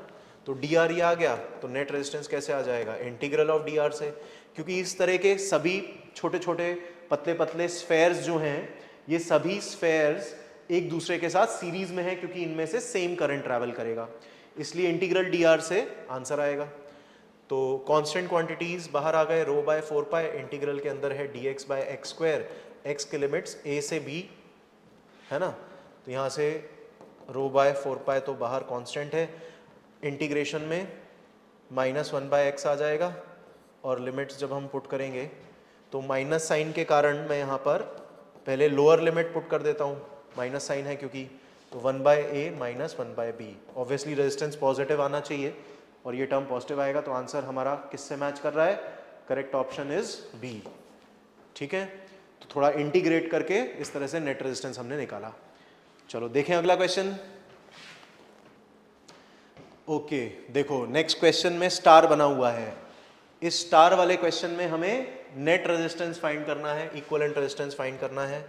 S1: तो dr ये आ गया, तो नेट रेजिस्टेंस कैसे आ जाएगा, इंटीग्रल ऑफ dr से, क्योंकि इस तरह के सभी छोटे छोटे पतले पतले स्फेयर्स जो हैं, ये सभी स्फेयर्स एक दूसरे के साथ सीरीज में है, क्योंकि इनमें से सेम करंट ट्रैवल करेगा, इसलिए इंटीग्रल dr से आंसर आएगा। तो कांस्टेंट क्वांटिटीज बाहर आ गए, रो बाय 4 पाई, इंटीग्रल के अंदर है dx by X square, X के लिमिट्स a से b, है ना। तो यहाँ से रो बाय 4 पाई तो बाहर कांस्टेंट है, इंटीग्रेशन में -1 बाय एक्स आ जाएगा, और लिमिट्स जब हम पुट करेंगे तो माइनस साइन के कारण मैं यहाँ पर पहले लोअर लिमिट पुट कर देता हूँ, माइनस साइन है क्योंकि, तो 1 by A minus 1 by B. Obviously resistance positive आना चाहिए और ये टर्म पॉजिटिव आएगा, तो आंसर हमारा किससे मैच कर रहा है, करेक्ट ऑप्शन इज बी, ठीक है। तो थोड़ा इंटीग्रेट करके इस तरह से नेट रेजिस्टेंस हमने निकाला। चलो देखें अगला क्वेश्चन। ओके देखो नेक्स्ट क्वेश्चन में स्टार बना हुआ है, इस स्टार वाले क्वेश्चन में हमें नेट रेजिस्टेंस फाइंड करना है, इक्विवेलेंट रेजिस्टेंस फाइंड करना है,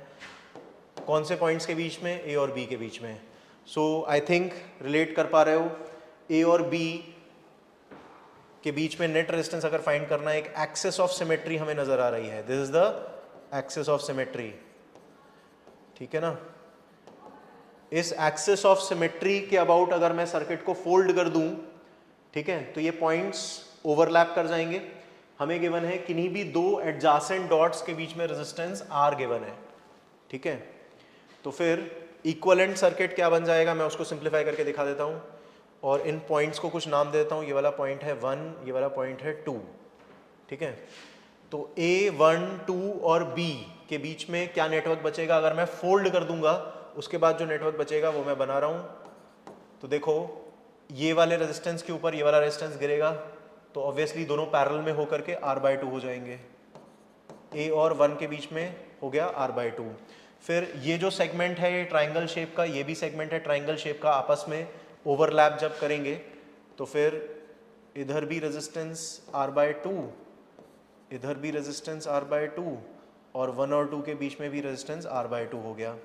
S1: कौन से पॉइंट्स के बीच में, ए और बी के बीच में। सो आई थिंक रिलेट कर पा रहे हो, ए और बी के बीच में नेट रेजिस्टेंस अगर फाइंड करना है, एक एक्सिस ऑफ सिमेट्री हमें नजर आ रही है, this is the axis of symmetry, ठीक है ना। इस एक्सिस ऑफ सिमेट्री के अबाउट अगर मैं सर्किट को फोल्ड कर दूं, ठीक है, तो ये पॉइंट्स ओवरलैप कर जाएंगे। हमें गिवन है किन्हीं भी दो एडजासेंट डॉट्स के बीच में रेजिस्टेंस R गिवन है, ठीक है। तो फिर इक्विवेलेंट सर्किट क्या बन जाएगा, मैं उसको सिंप्लीफाई करके दिखा देता हूँ, और इन पॉइंट्स को कुछ नाम देता हूँ, ये वाला पॉइंट है 1, ये वाला पॉइंट है 2, ठीक है। तो A, 1, 2 और B के बीच में क्या नेटवर्क बचेगा, अगर मैं फोल्ड कर दूंगा उसके बाद जो नेटवर्क बचेगा वो मैं बना रहा हूँ। तो देखो ये वाले रेजिस्टेंस के ऊपर ये वाला रेजिस्टेंस गिरेगा, तो ऑब्वियसली दोनों पैरेलल में होकर के R/2 हो जाएंगे, A और 1 के बीच में हो गया R/2। फिर ये जो सेगमेंट है ये ट्राइंगल शेप का, ये भी सेगमेंट है ट्राइंगल शेप का, आपस में ओवरलैप जब करेंगे तो फिर इधर भी रेजिस्टेंस R/2, इधर भी रेजिस्टेंस R/2, और 1 और 2 के बीच में भी रेजिस्टेंस R/2 हो गया।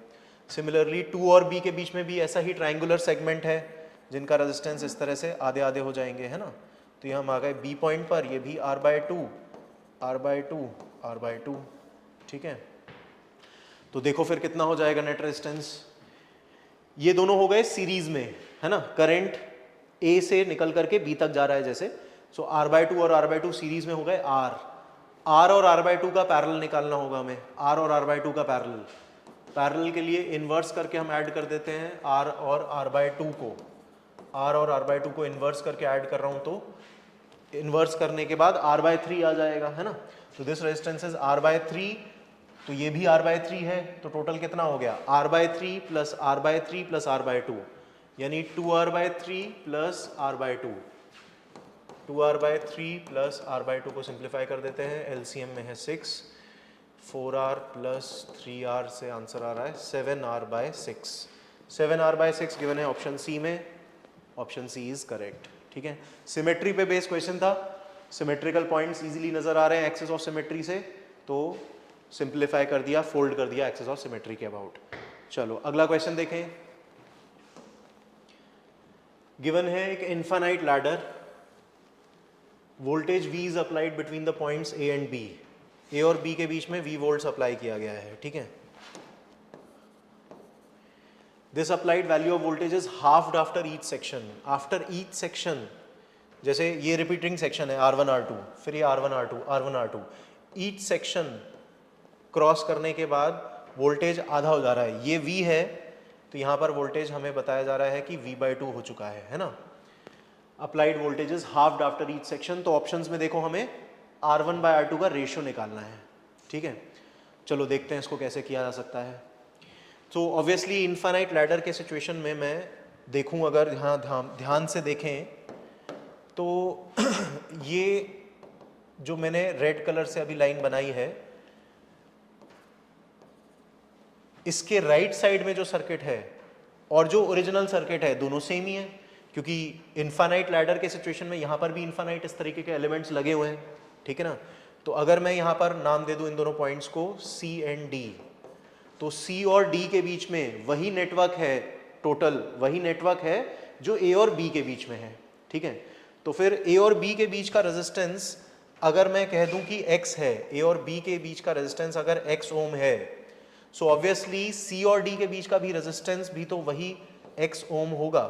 S1: सिमिलरली 2 और B के बीच में भी ऐसा ही ट्राइंगुलर सेगमेंट है जिनका रेजिस्टेंस इस तरह से आधे आधे हो जाएंगे, है ना। तो ये हम आ गए B पॉइंट पर, ये भी R/2, R/2, R/2, ठीक है। तो देखो फिर कितना हो जाएगा नेट रेजिस्टेंस, ये दोनों हो गए सीरीज में, है ना, करंट A से निकल करके B तक जा रहा है जैसे, सो R/2 और R/2 सीरीज में हो गए R और R/2 का पैरेलल निकालना होगा हमें, R और R/2 का पैरेलल के लिए इन्वर्स करके हम ऐड कर देते हैं R और R/2 को, R और R/2 को इन्वर्स करके ऐड कर रहा हूँ, तो इन्वर्स करने के बाद R/3 आ जाएगा, है ना। तो दिस रेजिस्टेंस इज R/3, तो ये भी R/3 है, तो टोटल कितना हो गया, R/3 plus R/3 plus R/2, यानी 2R/3 plus R/2, 2R/3 plus R/2 को सिंप्लीफाई कर देते हैं, एलसीएम में है 6, 4R प्लस 3R से आंसर आ रहा है 7R/6, 7R/6 गिवन है ऑप्शन सी में, ऑप्शन सी इज करेक्ट, ठीक है। सिमेट्री पे बेस्ड क्वेश्चन था, सिमेट्रिकल पॉइंट्स इजीली नजर आ रहे हैं एक्सिस ऑफ सिमेट्री से, तो सिंप्लीफाई कर दिया, फोल्ड कर दिया एक्सिस ऑफ सिमेट्री के अबाउट। चलो अगला क्वेश्चन देखें। गिवन है एक infinite ladder, voltage V is applied between the points A and B, A और B के बीच में V वोल्ट्स अप्लाई किया गया है, ठीक है। This applied value of voltage is halved after each section, after each section, जैसे ये रिपीटिंग सेक्शन है R1 R2, फिर ये R1 R2 R1 R2, each section cross करने के बाद वोल्टेज आधा हो जा रहा है, ये V है तो यहाँ पर वोल्टेज हमें बताया जा रहा है कि V/2 हो चुका है ना। Applied voltage is halved after each section, तो ऑप्शंस में देखो हमें R1/R2 का रेशियो निकालना है, ठीक है। चलो देखते हैं इसको कैसे किया जा सकता है। तो ऑब्वियसली इनफाइनाइट लैडर के सिचुएशन में मैं देखूं, अगर यहाँ ध्यान से देखें तो ये जो मैंने रेड कलर से अभी लाइन बनाई है, इसके राइट साइड में जो सर्किट है और जो ओरिजिनल सर्किट है दोनों सेम ही है, क्योंकि इनफाइनाइट लैडर के सिचुएशन में यहाँ पर भी इनफाइनाइट इस तरीके के एलिमेंट्स लगे हुए हैं, ठीक है ना। तो अगर मैं यहाँ पर नाम दे दूँ इन दोनों पॉइंट्स को C एंड D, तो C और D के बीच में वही नेटवर्क है, टोटल वही नेटवर्क है जो A और B के बीच में है, ठीक है। तो फिर A और B के बीच का रेजिस्टेंस अगर मैं कह दूं कि X है, A और B के बीच का रेजिस्टेंस अगर X ओम है, सो ऑब्वियसली C और D के बीच का भी रेजिस्टेंस भी तो वही X ओम होगा,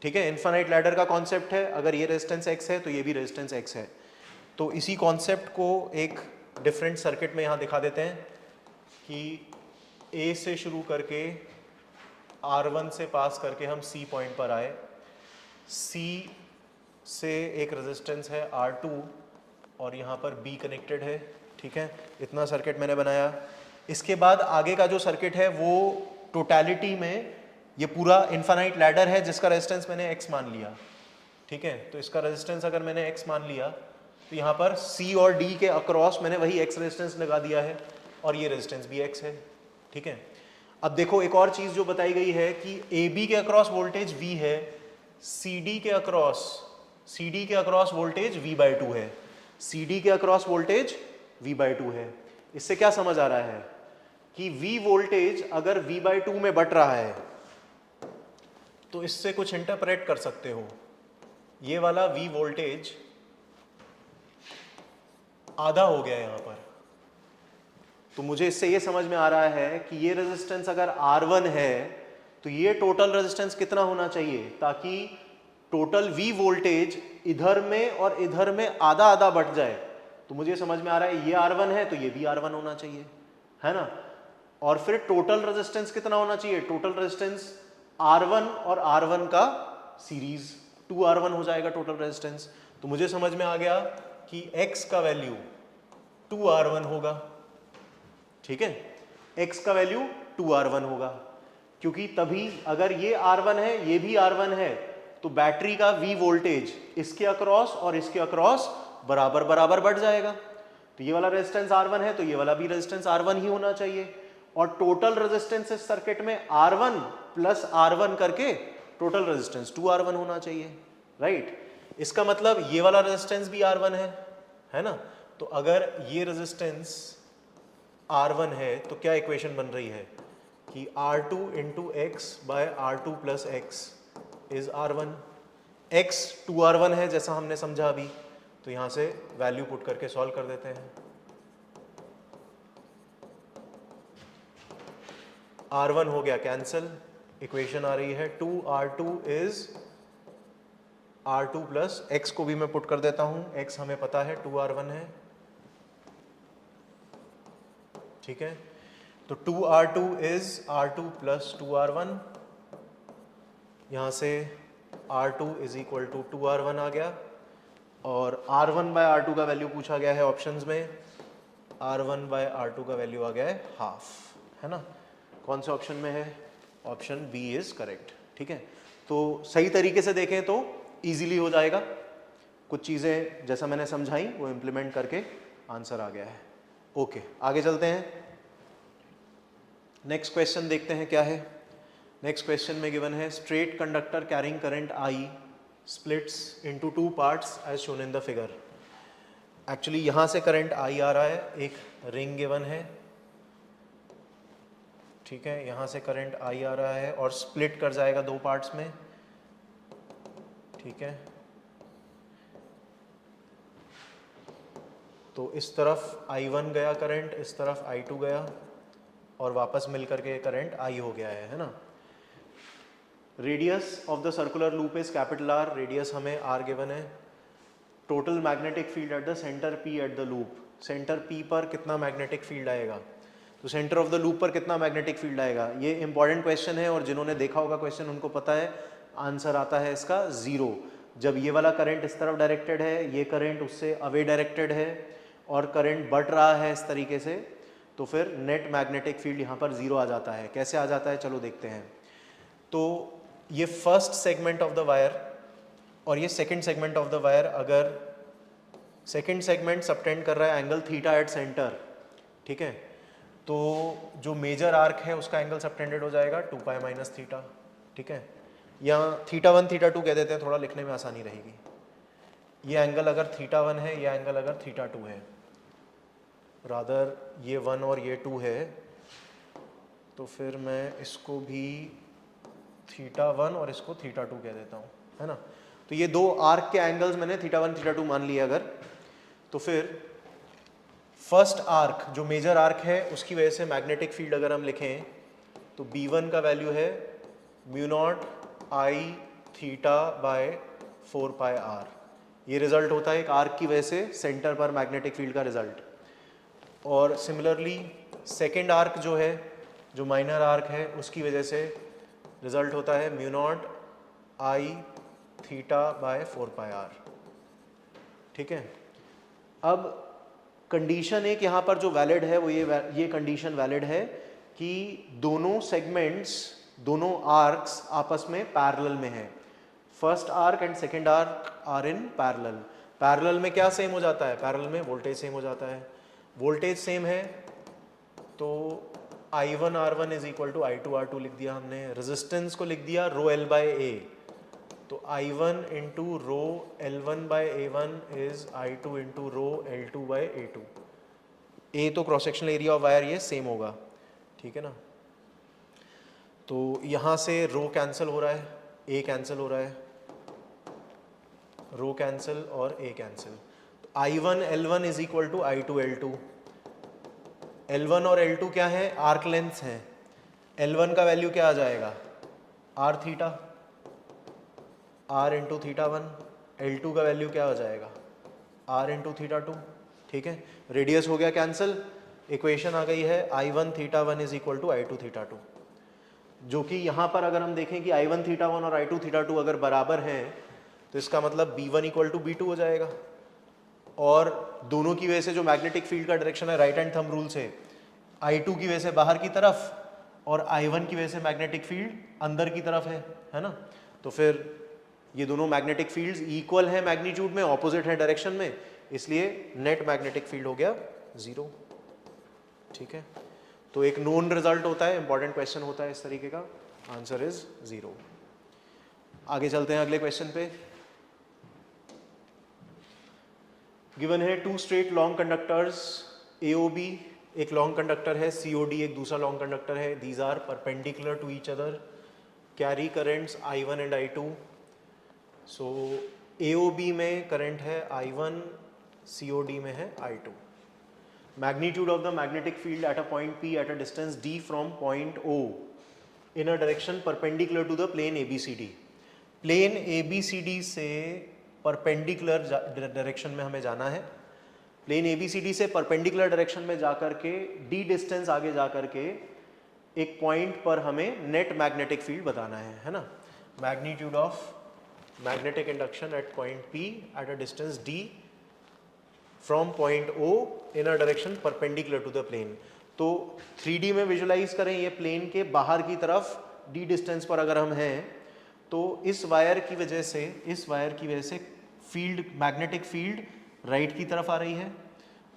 S1: ठीक है। इनफाइनाइट लैडर का कॉन्सेप्ट है, अगर ये रेजिस्टेंस X है तो ये भी रेजिस्टेंस X है। तो इसी कॉन्सेप्ट को एक डिफरेंट सर्किट में यहाँ दिखा देते हैं कि A से शुरू करके R1 से पास करके हम C पॉइंट पर आए, C से एक रेजिस्टेंस है R2 और यहाँ पर B कनेक्टेड है, ठीक है। इतना सर्किट मैंने बनाया। इसके बाद आगे का जो सर्किट है वो टोटलिटी में ये पूरा इनफाइनाइट लैडर है जिसका रेजिस्टेंस मैंने X मान लिया, ठीक है। तो इसका रेजिस्टेंस अगर मैंने X मान लिया तो यहाँ पर C और D के अक्रॉस मैंने वही X रेजिस्टेंस लगा दिया है और ये रेजिस्टेंस भी X है, ठीक है। अब देखो एक और चीज जो बताई गई है कि AB के अक्रॉस वोल्टेज V है, CD के अक्रॉस वोल्टेज V/2 है, CD के अक्रॉस वोल्टेज V/2 है। इससे क्या समझ आ रहा है कि V वोल्टेज अगर V/2 में बट रहा है तो इससे कुछ इंटरप्रेट कर सकते हो, ये वाला V वोल्टेज आधा हो गया यहां पर। तो मुझे इससे ये समझ में आ रहा है कि ये रेजिस्टेंस अगर R1 है तो ये टोटल रेजिस्टेंस कितना होना चाहिए, ताकि टोटल V वोल्टेज इधर में और इधर में आधा आधा बढ़ जाए। तो मुझे समझ में आ रहा है ये R1 है तो ये भी R1 होना चाहिए, है ना। और फिर टोटल रेजिस्टेंस कितना होना चाहिए, टोटल रेजिस्टेंस R1 और R1 का सीरीज 2R1 हो जाएगा टोटल रेजिस्टेंस। तो मुझे समझ में आ गया कि X का वैल्यू 2R1 होगा, ठीक है। X का वैल्यू 2R1 होगा, क्योंकि तभी अगर ये R1 है ये भी R1 है तो बैटरी का V वोल्टेज इसके अक्रॉस और इसके अक्रॉस बराबर बराबर बढ़ जाएगा। तो ये वाला रेजिस्टेंस R1 है तो ये वाला भी रेजिस्टेंस R1 ही होना चाहिए, और टोटल रेजिस्टेंस इस सर्किट में R1 प्लस R1 करके टोटल रेजिस्टेंस 2R1 होना चाहिए, राइट। इसका मतलब ये वाला रेजिस्टेंस भी R1 है ना। तो अगर ये रेजिस्टेंस R1 है तो क्या इक्वेशन बन रही है कि R2 into X by R2 plus X is R1। X 2R1 है जैसा हमने समझा अभी, तो यहां से वैल्यू पुट करके सॉल्व कर देते हैं। R1 हो गया कैंसिल, इक्वेशन आ रही है 2R2 is R2 plus x को भी मैं पुट कर देता हूं, x हमें पता है 2R1 है, ठीक है। तो 2R2 is R2 plus 2R1, यहां से R2 is equal to 2R1 आ गया, और R1 बाय R2 का वैल्यू पूछा गया है ऑप्शंस में, R1 बाय R2 का वैल्यू आ गया है हाफ, है ना। कौन से ऑप्शन में है, ऑप्शन बी इज करेक्ट, ठीक है। तो सही तरीके से देखें तो इजीली हो जाएगा, कुछ चीज़ें जैसा मैंने समझाई वो इम्प्लीमेंट करके आंसर आ गया है। ओके, आगे चलते हैं, नेक्स्ट क्वेश्चन देखते हैं क्या है। नेक्स्ट क्वेश्चन में गिवन है straight conductor carrying current I splits into two parts as shown in the figure। Actually यहाँ से करंट I आ रहा है, एक रिंग गिवन है, ठीक है, यहाँ से करंट I आ रहा है और स्प्लिट कर जाएगा दो पार्ट्स में। ठीक है, तो इस तरफ I1 गया करंट, इस तरफ I2 गया और वापस मिल करके करंट I हो गया है ना। Radius of the circular loop is capital R, radius हमें R गिवन है। Total magnetic field at the centre P at the loop, centre P पर कितना मैग्नेटिक फील्ड आएगा, तो सेंटर ऑफ द लूप पर कितना मैग्नेटिक फील्ड आएगा, ये इंपॉर्टेंट क्वेश्चन है और जिन्होंने देखा होगा क्वेश्चन उनको पता है आंसर आता है इसका 0। जब ये वाला करंट इस तरफ डायरेक्टेड है, ये करंट उससे अवे डायरेक्टेड है और करंट बढ़ रहा है इस तरीके से, तो फिर नेट मैग्नेटिक फील्ड यहाँ पर 0 आ जाता है। कैसे आ जाता है चलो देखते हैं। तो ये first segment of the wire और ये second segment of the wire, अगर सेकंड सेगमेंट सबटेंड कर रहा है एंगल थीटा एट सेंटर, ठीक है, तो जो मेजर आर्क है उसका एंगल सबटेंडेड हो जाएगा 2 पाई माइनस थीटा, ठीक है, या θ1 θ2 कह देते हैं, थोड़ा लिखने में आसानी रहेगी। ये एंगल अगर θ1 है, ये एंगल अगर θ2 है, रादर ये 1 और ये 2 है, तो फिर मैं इसको भी θ1 और इसको θ2 कह देता हूँ, है ना। तो ये दो आर्क के एंगल्स मैंने θ1 θ2 मान लिए अगर, तो फिर फर्स्ट आर्क जो मेजर आर्क है उसकी वजह से मैग्नेटिक फील्ड अगर हम लिखें तो B1 का वैल्यू है μ0 I theta by 4 pi R। ये रिजल्ट होता है एक आर्क की वजह से सेंटर पर मैग्नेटिक फील्ड का रिजल्ट। और सिमिलरली सेकेंड आर्क जो है, जो माइनर आर्क है, उसकी वजह से रिजल्ट होता है μ0 I theta by 4 pi R, ठीक है। अब कंडीशन एक यहाँ पर जो वैलिड है वो ये कंडीशन वैलिड है कि दोनों सेगमेंट्स, दोनों आर्क्स आपस में पैरेलल में है। First arc and second arc are in parallel. Parallel में क्या सेम हो जाता है, पैरेलल में वोल्टेज सेम हो जाता है। वोल्टेज सेम है तो I1 R1 is equal to I2 R2 लिख दिया हमने। रेजिस्टेंस को लिख दिया रो L बाय A, तो I1 into row L1 by A1 is I2 into row L2 by A2। A तो cross sectional area of wire ये सेम होगा, ठीक है ना। तो यहाँ से रो कैंसिल हो रहा है, A कैंसिल हो रहा है, रो कैंसिल और A कैंसिल। तो I1 L1 is equal to I2 L2। L1 और L2 क्या है, आर्क लेंथ है। L1 का वैल्यू क्या आ जाएगा, R theta, R into θ1। L2 का वैल्यू क्या हो जाएगा, R इंटू θ2, ठीक है। रेडियस हो गया कैंसिल, इक्वेशन आ गई है I1 θ1 is equal to I2 θ2, जो कि यहाँ पर अगर हम देखें कि I1 θ1 और I2 θ2 अगर बराबर हैं तो इसका मतलब B1 इक्वल टू B2 हो जाएगा। और दोनों की वजह से जो मैग्नेटिक फील्ड का डायरेक्शन है राइट हैंड थंब रूल से, I2 की वजह से बाहर की तरफ और I1 की वजह से मैग्नेटिक फील्ड अंदर की तरफ है ना। तो फिर ये दोनों मैग्नेटिक फील्ड्स इक्वल हैं मैग्नीट्यूड में, ऑपोजिट है डायरेक्शन में, इसलिए नेट मैग्नेटिक फील्ड हो गया 0, ठीक है। तो एक नोन रिजल्ट होता है, इंपॉर्टेंट क्वेश्चन होता है इस तरीके का, आंसर इज 0। आगे चलते हैं अगले क्वेश्चन पे। गिवन है 2 स्ट्रेट लॉन्ग कंडक्टर्स AOB, एक लॉन्ग कंडक्टर है COD, एक दूसरा लॉन्ग कंडक्टर है। These are perpendicular to each other, carry currents I1 and I2। So AOB में करंट है I1, COD में है I2। Magnitude of the magnetic field at a point P at a distance D from point O in a direction perpendicular to the plane ABCD। Plane ABCD से perpendicular direction में हमें जाना है। प्लेन ABCD से perpendicular direction में जाकर के D डिस्टेंस आगे जाकर के एक पॉइंट पर हमें नेट मैग्नेटिक फील्ड बताना है ना। Magnitude of magnetic induction at point P at a distance D from point O in a direction perpendicular to the plane. तो 3D में विजुलाइज करें, ये प्लेन के बाहर की तरफ D डिस्टेंस पर अगर हम हैं तो इस वायर की वजह से फील्ड, मैग्नेटिक फील्ड राइट की तरफ आ रही है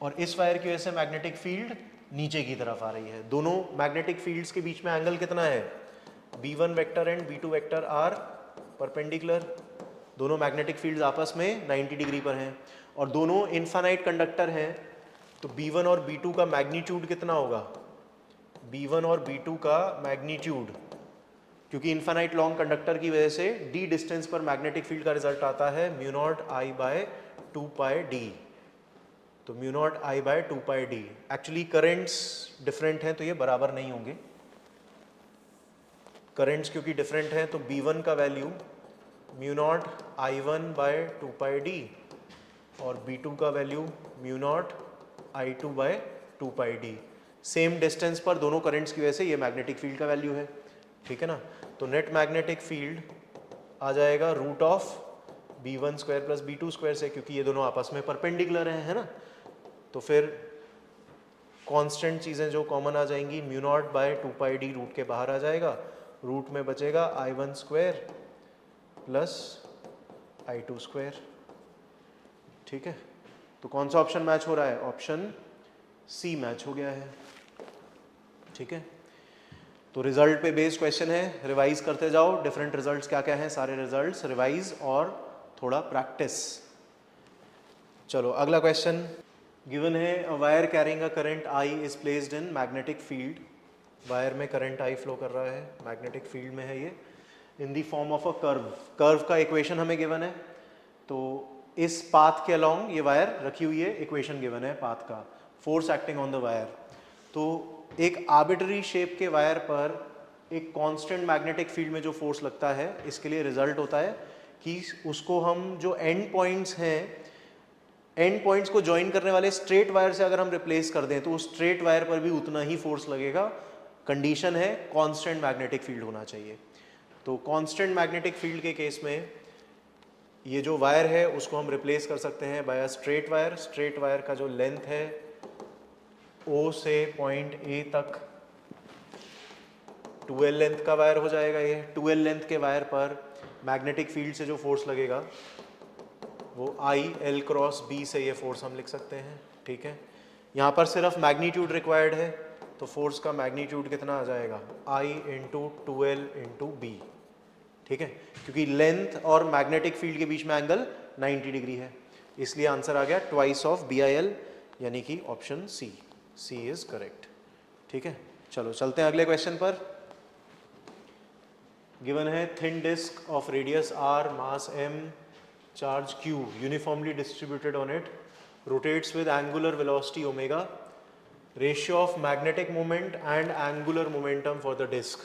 S1: और इस वायर की वजह से मैग्नेटिक फील्ड नीचे की तरफ आ रही है। दोनों मैग्नेटिक फील्ड्स के बीच में एंगल कितना है, B1 vector and B2 vector are perpendicular. दोनों मैग्नेटिक फील्ड्स आपस में 90 डिग्री पर हैं और दोनों इनफाइनाइट कंडक्टर हैं, तो B1 और B2 का मैग्नीट्यूड कितना होगा, B1 और B2 का मैग्नीट्यूड क्योंकि इन्फाइनाइट लॉन्ग कंडक्टर की वजह से d डिस्टेंस पर मैग्नेटिक फील्ड का रिजल्ट आता है mu not I bye 2 pi D. तो mu not I bye 2 pi D. Actually currents different हैं तो ये बराबर नहीं होंगे। करेंट्स क्योंकि डिफरेंट हैं तो B1 का value mu naught I1 by 2 pi D और B2 का value mu naught I2 by 2 pi D. Same distance पर दोनों करेंट्स की वजह से ये मैग्नेटिक फील्ड का वैल्यू है, ठीक है ना। तो नेट मैग्नेटिक फील्ड आ जाएगा root of B1 square plus B2 square से, क्योंकि ये दोनों आपस में परपेंडिकुलर हैं, है ना। तो फिर कांस्टेंट चीज़ें जो कॉमन आ जाएंगी, mu naught bye 2 pi D root के बाहर आ जाएगा, रूट में बचेगा I1 square plus I2 square, ठीक है। तो कौन सा ऑप्शन मैच हो रहा है? ऑप्शन सी मैच हो गया है, ठीक है। तो रिजल्ट पे बेस्ड क्वेश्चन है, रिवाइज करते जाओ। डिफरेंट रिजल्ट्स क्या क्या हैं, सारे रिजल्ट्स रिवाइज और थोड़ा प्रैक्टिस। चलो अगला क्वेश्चन गिवन है, a wire carrying a current I is placed in magnetic field. Wire में करंट आई फ्लो कर रहा है, मैग्नेटिक फील्ड में है ये, in the form of a curve. Curve का इक्वेशन हमें गिवन है, तो इस पाथ के अलोंग ये वायर रखी हुई है, इक्वेशन गिवन है पाथ का, force acting on the wire. तो एक आर्बिट्ररी शेप के वायर पर एक कांस्टेंट मैग्नेटिक फील्ड में जो फोर्स लगता है, इसके लिए रिजल्ट होता है कि उसको हम जो एंड पॉइंट्स हैं, एंड पॉइंट्स को ज्वाइन करने वाले स्ट्रेट वायर से अगर हम रिप्लेस कर दें तो उस स्ट्रेट वायर पर भी उतना ही फोर्स लगेगा। कंडीशन है कांस्टेंट मैग्नेटिक फील्ड होना चाहिए। तो कांस्टेंट मैग्नेटिक फील्ड के केस में ये जो वायर है उसको हम रिप्लेस कर सकते हैं by straight wire. Straight wire का जो लेंथ है O से पॉइंट A तक 2L लेंथ का वायर हो जाएगा। ये 2L लेंथ के वायर पर मैग्नेटिक फील्ड से जो फोर्स लगेगा वो I L क्रॉस B से ये फोर्स हम लिख सकते हैं, ठीक है। यहाँ पर सिर्फ मैग्नीट्यूड रिक्वायर्ड है, तो फोर्स का मैग्नीट्यूड कितना आ जाएगा, I into 2L into B, ठीक है। क्योंकि लेंथ और मैग्नेटिक फील्ड के बीच में एंगल 90 डिग्री है, इसलिए आंसर आ गया ट्वाइस ऑफ BIL, यानी कि option C, C is correct, ठीक है। चलो चलते हैं अगले क्वेश्चन पर। गिवन है thin disc of radius r, mass m, charge q, uniformly distributed on it, rotates with angular velocity omega, ratio of magnetic moment and angular momentum for the disc,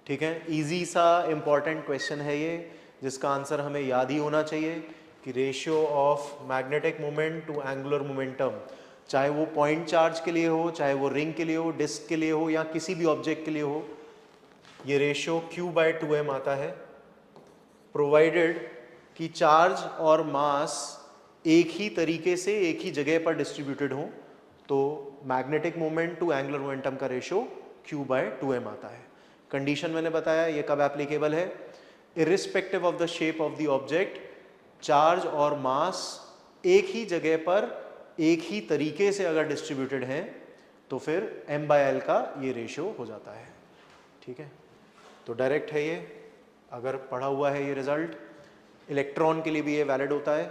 S1: ठीक है। इजी सा important question है ये, जिसका answer हमें याद ही होना चाहिए कि ratio of magnetic moment to angular momentum, चाहे वो पॉइंट चार्ज के लिए हो, चाहे वो रिंग के लिए हो, डिस्क के लिए हो, या किसी भी ऑब्जेक्ट के लिए हो, ये रेशियो Q/2m आता है, प्रोवाइडेड कि चार्ज और मास एक ही तरीके से एक ही जगह पर डिस्ट्रीब्यूटेड हो, तो magnetic moment to angular momentum का रेशियो Q/2m आता है। कंडीशन मैंने बताया, ये कब एप्लीकेबल है, irrespective of the shape of the object, charge और मास एक ही जगह पर एक ही तरीके से अगर डिस्ट्रीब्यूटेड हैं तो फिर m/l का ये रेशियो हो जाता है, ठीक है। तो डायरेक्ट है ये, अगर पढ़ा हुआ है ये रिजल्ट, इलेक्ट्रॉन के लिए भी ये वैलिड होता है,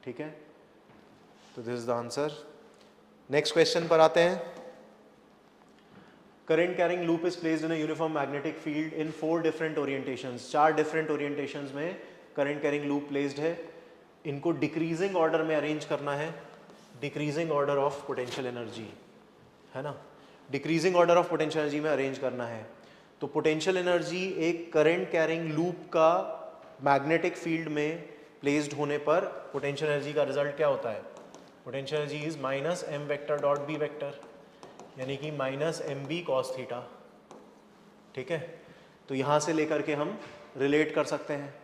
S1: ठीक है। तो this is the answer. Next question पर आते हैं। Current carrying loop is placed in a uniform magnetic field in 4 different orientations. 4 different orientations में करंट कैरिंग लूप प्लेस्ड है। इनको डिक्रीजिंग ऑर्डर में अरेंज करना है, decreasing order of potential energy, है ना, decreasing order of potential energy में arrange करना है। तो पोटेंशियल एनर्जी एक करंट कैरिंग लूप का मैग्नेटिक फील्ड में प्लेस्ड होने पर पोटेंशियल एनर्जी का रिजल्ट क्या होता है, potential energy is minus m vector dot b vector, यानी कि माइनस mb cos थीटा, ठीक है। तो यहाँ से लेकर के हम रिलेट कर सकते हैं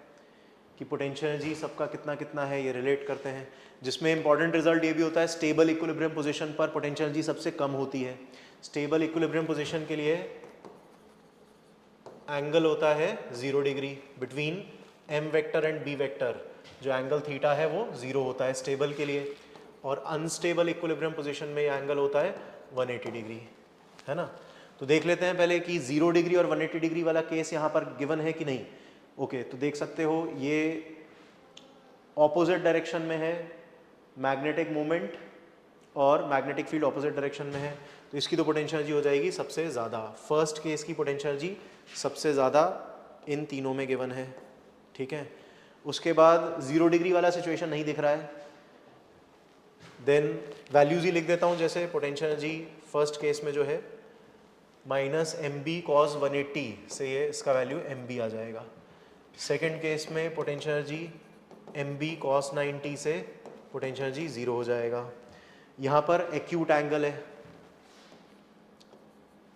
S1: कि पोटेंशियल एनर्जी सबका कितना कितना है, ये रिलेट करते हैं। जिसमें इंपॉर्टेंट रिजल्ट ये भी होता है, स्टेबल इक्विलिब्रियम पोजीशन पर पोटेंशियल एनर्जी सबसे कम होती है। स्टेबल इक्विलिब्रियम पोजीशन के लिए एंगल होता है 0 degree between m vector and b vector, जो एंगल थीटा है वो 0 होता है स्टेबल के लिए, और अनस्टेबल इक्विलिब्रियम पोजीशन में ये एंगल होता है 180 डिग्री, है ना। तो देख लेते हैं पहले कि 0 डिग्री और 180 डिग्री वाला केस यहाँ पर गिवन है कि नहीं। ओके, तो देख सकते हो ये ऑपोजिट डायरेक्शन में है मैग्नेटिक मोमेंट, और मैग्नेटिक फील्ड ऑपोजिट डायरेक्शन में है, तो इसकी तो पोटेंशियल एनर्जी हो जाएगी सबसे ज़्यादा। फर्स्ट केस की पोटेंशियल एनर्जी सबसे ज़्यादा इन तीनों में गिवन है, ठीक है। उसके बाद 0 डिग्री वाला सिचुएशन नहीं दिख रहा है, देन वैल्यूज ही लिख देता हूँ, जैसे पोटेंशियल एनर्जी फर्स्ट केस में जो है माइनस एम बी कॉस 180 से ये इसका वैल्यू एम बी आ जाएगा। सेकेंड केस में potential energy M B cos 90 से पोटेंशियल एनर्जी 0 हो जाएगा। यहाँ पर एक्यूट एंगल है,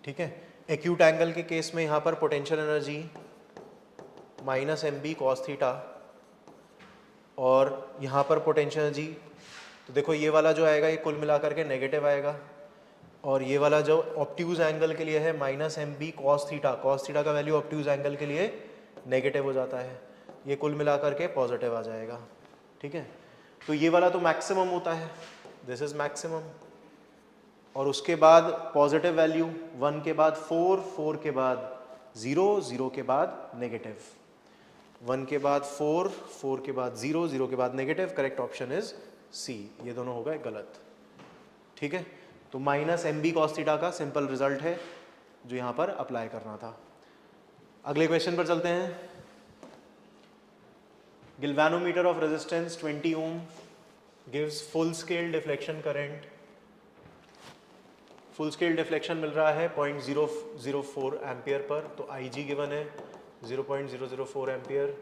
S1: ठीक है। एक्यूट एंगल के केस में यहाँ पर potential energy minus M B cos theta, और यहाँ पर पोटेंशियल एनर्जी, तो देखो ये वाला जो आएगा ये कुल मिलाकर के नेगेटिव आएगा, और ये वाला जो ऑब्ट्यूज एंगल के लिए है minus M B cos theta का वैल्यू ऑब्ट्यूज एंगल के लिए नेगेटिव हो जाता है, ये कुल मिलाकर के पॉजिटिव आ जाएगा, ठीक है। तो ये वाला तो मैक्सिमम होता है, दिस इज मैक्सिमम, और उसके बाद पॉजिटिव वैल्यू 1 के बाद 4, 4 के बाद 0, 0 के बाद नेगेटिव, 1 के बाद 4, 4 के बाद 0, 0 के बाद negative. Correct option is C, ये दोनों हो गए गलत, ठीक है। तो minus M B cos theta का सिंपल रिजल्ट है जो यहाँ पर अप्लाई करना था। अगले क्वेश्चन पर चलते हैं। Galvanometer of resistance 20 ohm gives full scale deflection current, full scale deflection मिल रहा है 0.004 एम्पियर पर, तो आई जी गिवन है 0.004 ampere,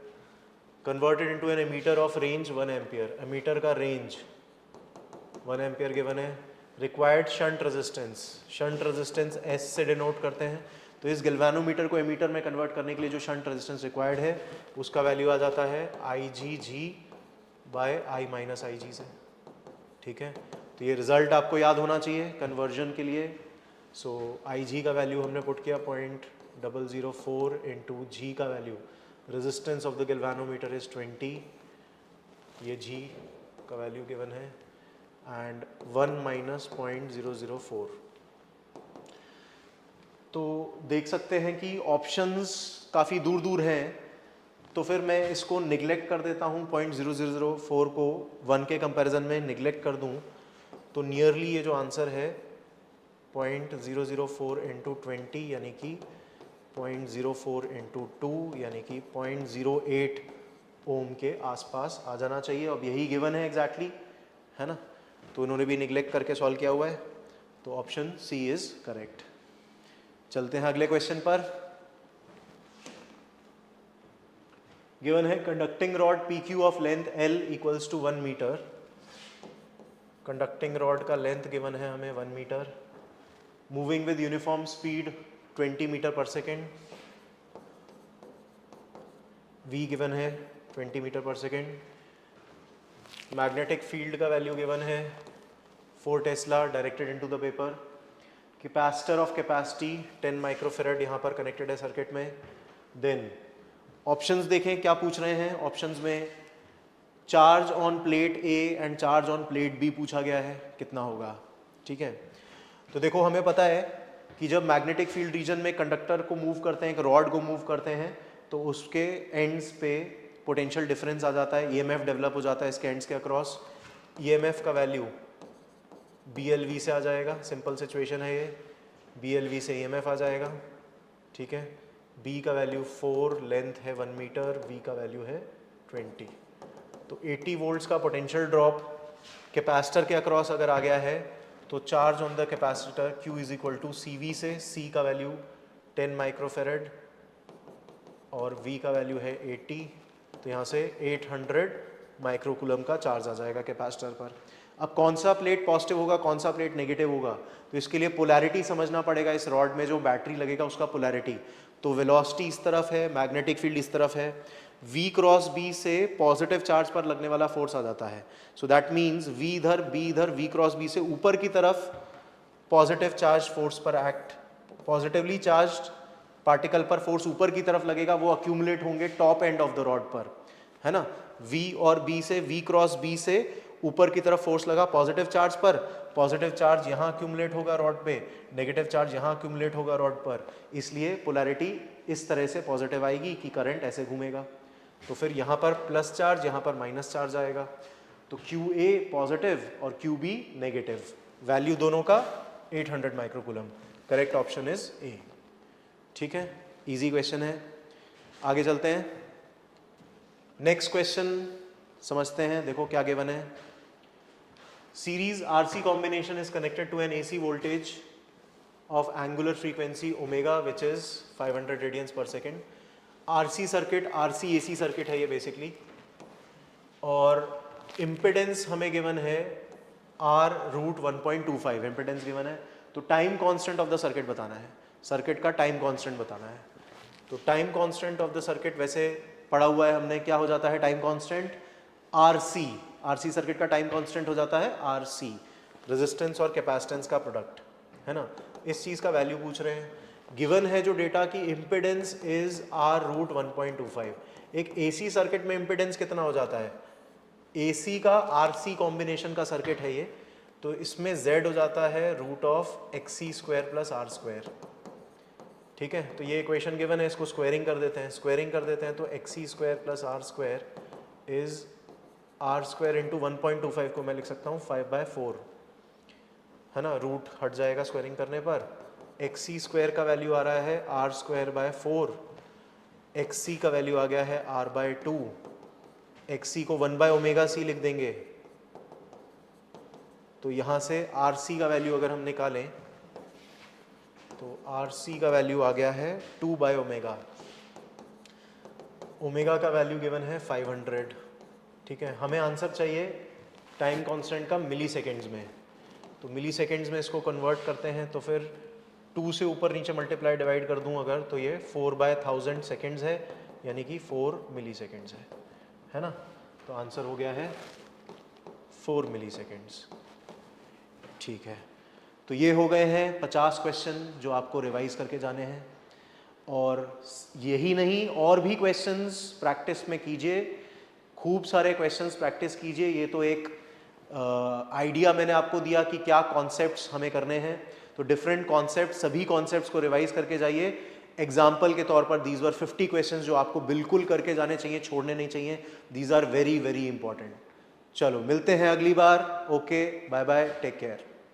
S1: converted into an ammeter of range 1 ampere, ammeter का रेंज 1 एम्पियर गिवन है। रिक्वायर्ड शंट रेजिस्टेंस एस से denote करते हैं, तो इस गैल्वेनोमीटर को एमीटर में कन्वर्ट करने के लिए जो शंट रेजिस्टेंस रिक्वायर्ड है उसका वैल्यू आ जाता है आई जी जी बाय आई माइनस आई जी से, ठीक है। तो ये रिजल्ट आपको याद होना चाहिए कन्वर्जन के लिए। सो आई जी का वैल्यू हमने पुट किया 0.004 इंटू जी का value, resistance of the galvanometer is 20, ये जी का वैल्यू गिवन है, एंड 1 माइनस 0.004। तो देख सकते हैं कि ऑप्शंस काफ़ी दूर दूर हैं, तो फिर मैं इसको निगलेक्ट कर देता हूँ, 0.0004 को 1 के कंपैरिजन में निगलेक्ट कर दूँ, तो नियरली ये जो आंसर है 0.004 इंटू 20 यानी कि 0.04 इंटू 2 यानी कि 0.08 ओम के आसपास आ जाना चाहिए। अब यही गिवन है एग्जैक्टली, है ना, तो इन्होंने भी निगलेक्ट करके सॉल्व किया हुआ है, तो ऑप्शन सी इज करेक्ट। चलते हैं अगले क्वेश्चन पर। गिवन है conducting rod P Q of length L equals to 1 metre, conducting rod का लेंथ गिवन है हमें 1 metre, moving with uniform speed 20 metre per second, v given है 20 metre per second, magnetic field का value given है 4 tesla directed into the paper, capacitor of capacity 10 microfarad यहाँ पर connected है circuit में। देन ऑप्शंस देखें क्या पूछ रहे हैं, ऑप्शंस में charge on plate A and charge on plate B पूछा गया है, कितना होगा, ठीक है। तो देखो हमें पता है कि जब मैग्नेटिक फील्ड रीजन में कंडक्टर को मूव करते हैं, एक रॉड को मूव करते हैं, तो उसके एंड्स पे पोटेंशियल डिफरेंस आ जाता है, ईएमएफ डेवलप हो जाता है इसके एंड्स के अक्रॉस, ईएमएफ का वैल्यू BLV से आ जाएगा, सिंपल सिचुएशन है ये, BLV से ईएमएफ आ जाएगा, ठीक है। B का वैल्यू 4, लेंथ है 1 मीटर, V का वैल्यू है 20, तो 80 वोल्ट्स का पोटेंशियल ड्रॉप कैपेसिटर के अक्रॉस अगर आ गया है, तो charge on the capacitor Q is equal to CV से, C का वैल्यू 10 माइक्रोफेरेड और V का वैल्यू है 80, तो यहाँ से 800 माइक्रोकूलम का चार्ज आ जाएगा कैपेसिटर पर। अब कौन सा प्लेट पॉजिटिव होगा, कौन सा प्लेट नेगेटिव होगा, तो इसके लिए पोलैरिटी समझना पड़ेगा, इस रॉड में जो बैटरी लगेगा उसका पोलैरिटी। तो वेलोसिटी इस तरफ है, मैग्नेटिक फील्ड इस तरफ है, V क्रॉस B से पॉजिटिव चार्ज पर लगने वाला फोर्स आ जाता है, सो दैट मीन्स V इधर B इधर, V क्रॉस B से ऊपर की तरफ पॉजिटिव चार्ज फोर्स पर एक्ट, पॉजिटिवली चार्ज्ड पार्टिकल पर फोर्स ऊपर की तरफ लगेगा, वो अक्यूमुलेट होंगे top end of the rod पर, है ना। V और B से, V क्रॉस B से ऊपर की तरफ फोर्स लगा पॉजिटिव चार्ज पर, पॉजिटिव चार्ज यहाँ अक्यूमुलेट होगा रॉड पे, नेगेटिव चार्ज यहाँ अक्यूमुलेट होगा रॉड पर, इसलिए पोलैरिटी इस तरह से पॉजिटिव आएगी कि करंट ऐसे घूमेगा। तो फिर यहाँ पर प्लस चार्ज, यहाँ पर माइनस चार्ज आएगा, तो QA पॉजिटिव और QB नेगेटिव, वैल्यू दोनों का 800 microcoulomb, correct option is a, ठीक है, इजी क्वेश्चन है। आगे चलते हैं, नेक्स्ट क्वेश्चन समझते हैं। देखो क्या गिवन है, series RC combination is connected to an AC voltage of angular frequency omega which is 500 radians per second. RC circuit, RC AC circuit है ये बेसिकली, और इम्पिडेंस हमें गिवन है R रूट 1.25 इम्पिडेंस गिवन है। तो time constant of the circuit बताना है, circuit का टाइम कांस्टेंट बताना है। तो time constant of the circuit वैसे पढ़ा हुआ है हमने, क्या हो जाता है टाइम कांस्टेंट, RC सर्किट का टाइम कांस्टेंट हो जाता है RC, रेजिस्टेंस और कैपेसिटेंस का प्रोडक्ट है ना। इस चीज़ का वैल्यू पूछ रहे हैं। गिवन है जो डेटा की इम्पिडेंस इज R रूट 1.25। एक AC सर्किट में इम्पिडेंस कितना हो जाता है, AC का RC कॉम्बिनेशन का सर्किट है ये, तो इसमें Z हो जाता है root of XC square plus R square. ठीक है, तो ये इक्वेशन गिवन है, इसको स्क्वायरिंग कर देते हैं, तो XC square plus R square is R square into 1.25 को मैं लिख सकता हूँ 5/4 है ना, रूट हट जाएगा स्क्वायरिंग करने पर। XC स्क्वायर का वैल्यू आ रहा है R स्क्वायर बाय 4, XC का वैल्यू आ गया है R/2, XC को 1/ωc लिख देंगे, तो यहाँ से RC का वैल्यू अगर हम निकालें तो RC का वैल्यू आ गया है 2/ω, ओमेगा का वैल्यू गिवन है 500। ठीक है, हमें आंसर चाहिए टाइम कांस्टेंट का मिली सेकेंड्स में, तो मिली सेकेंड्स में इसको कन्वर्ट करते हैं, तो फिर 2 से ऊपर नीचे मल्टीप्लाई डिवाइड कर दूं अगर, तो ये 4/1000 सेकेंड्स है, यानी कि 4 मिली सेकेंड्स है ना। तो आंसर हो गया है 4 मिली सेकेंड्स। ठीक है, तो ये हो गए हैं 50 क्वेश्चन जो आपको रिवाइज करके जाने हैं, और यही नहीं और भी क्वेश्चंस प्रैक्टिस में कीजिए, खूब सारे क्वेश्चंस प्रैक्टिस कीजिए। ये तो एक आइडिया मैंने आपको दिया कि क्या कॉन्सेप्ट्स हमें करने हैं, तो डिफरेंट कॉन्सेप्ट, सभी कॉन्सेप्ट्स को रिवाइज करके जाइए। एग्जाम्पल के तौर पर दीज वर 50 क्वेश्चंस जो आपको बिल्कुल करके जाने चाहिए, छोड़ने नहीं चाहिए, these are very very important. चलो मिलते हैं अगली बार, okay bye bye, take care.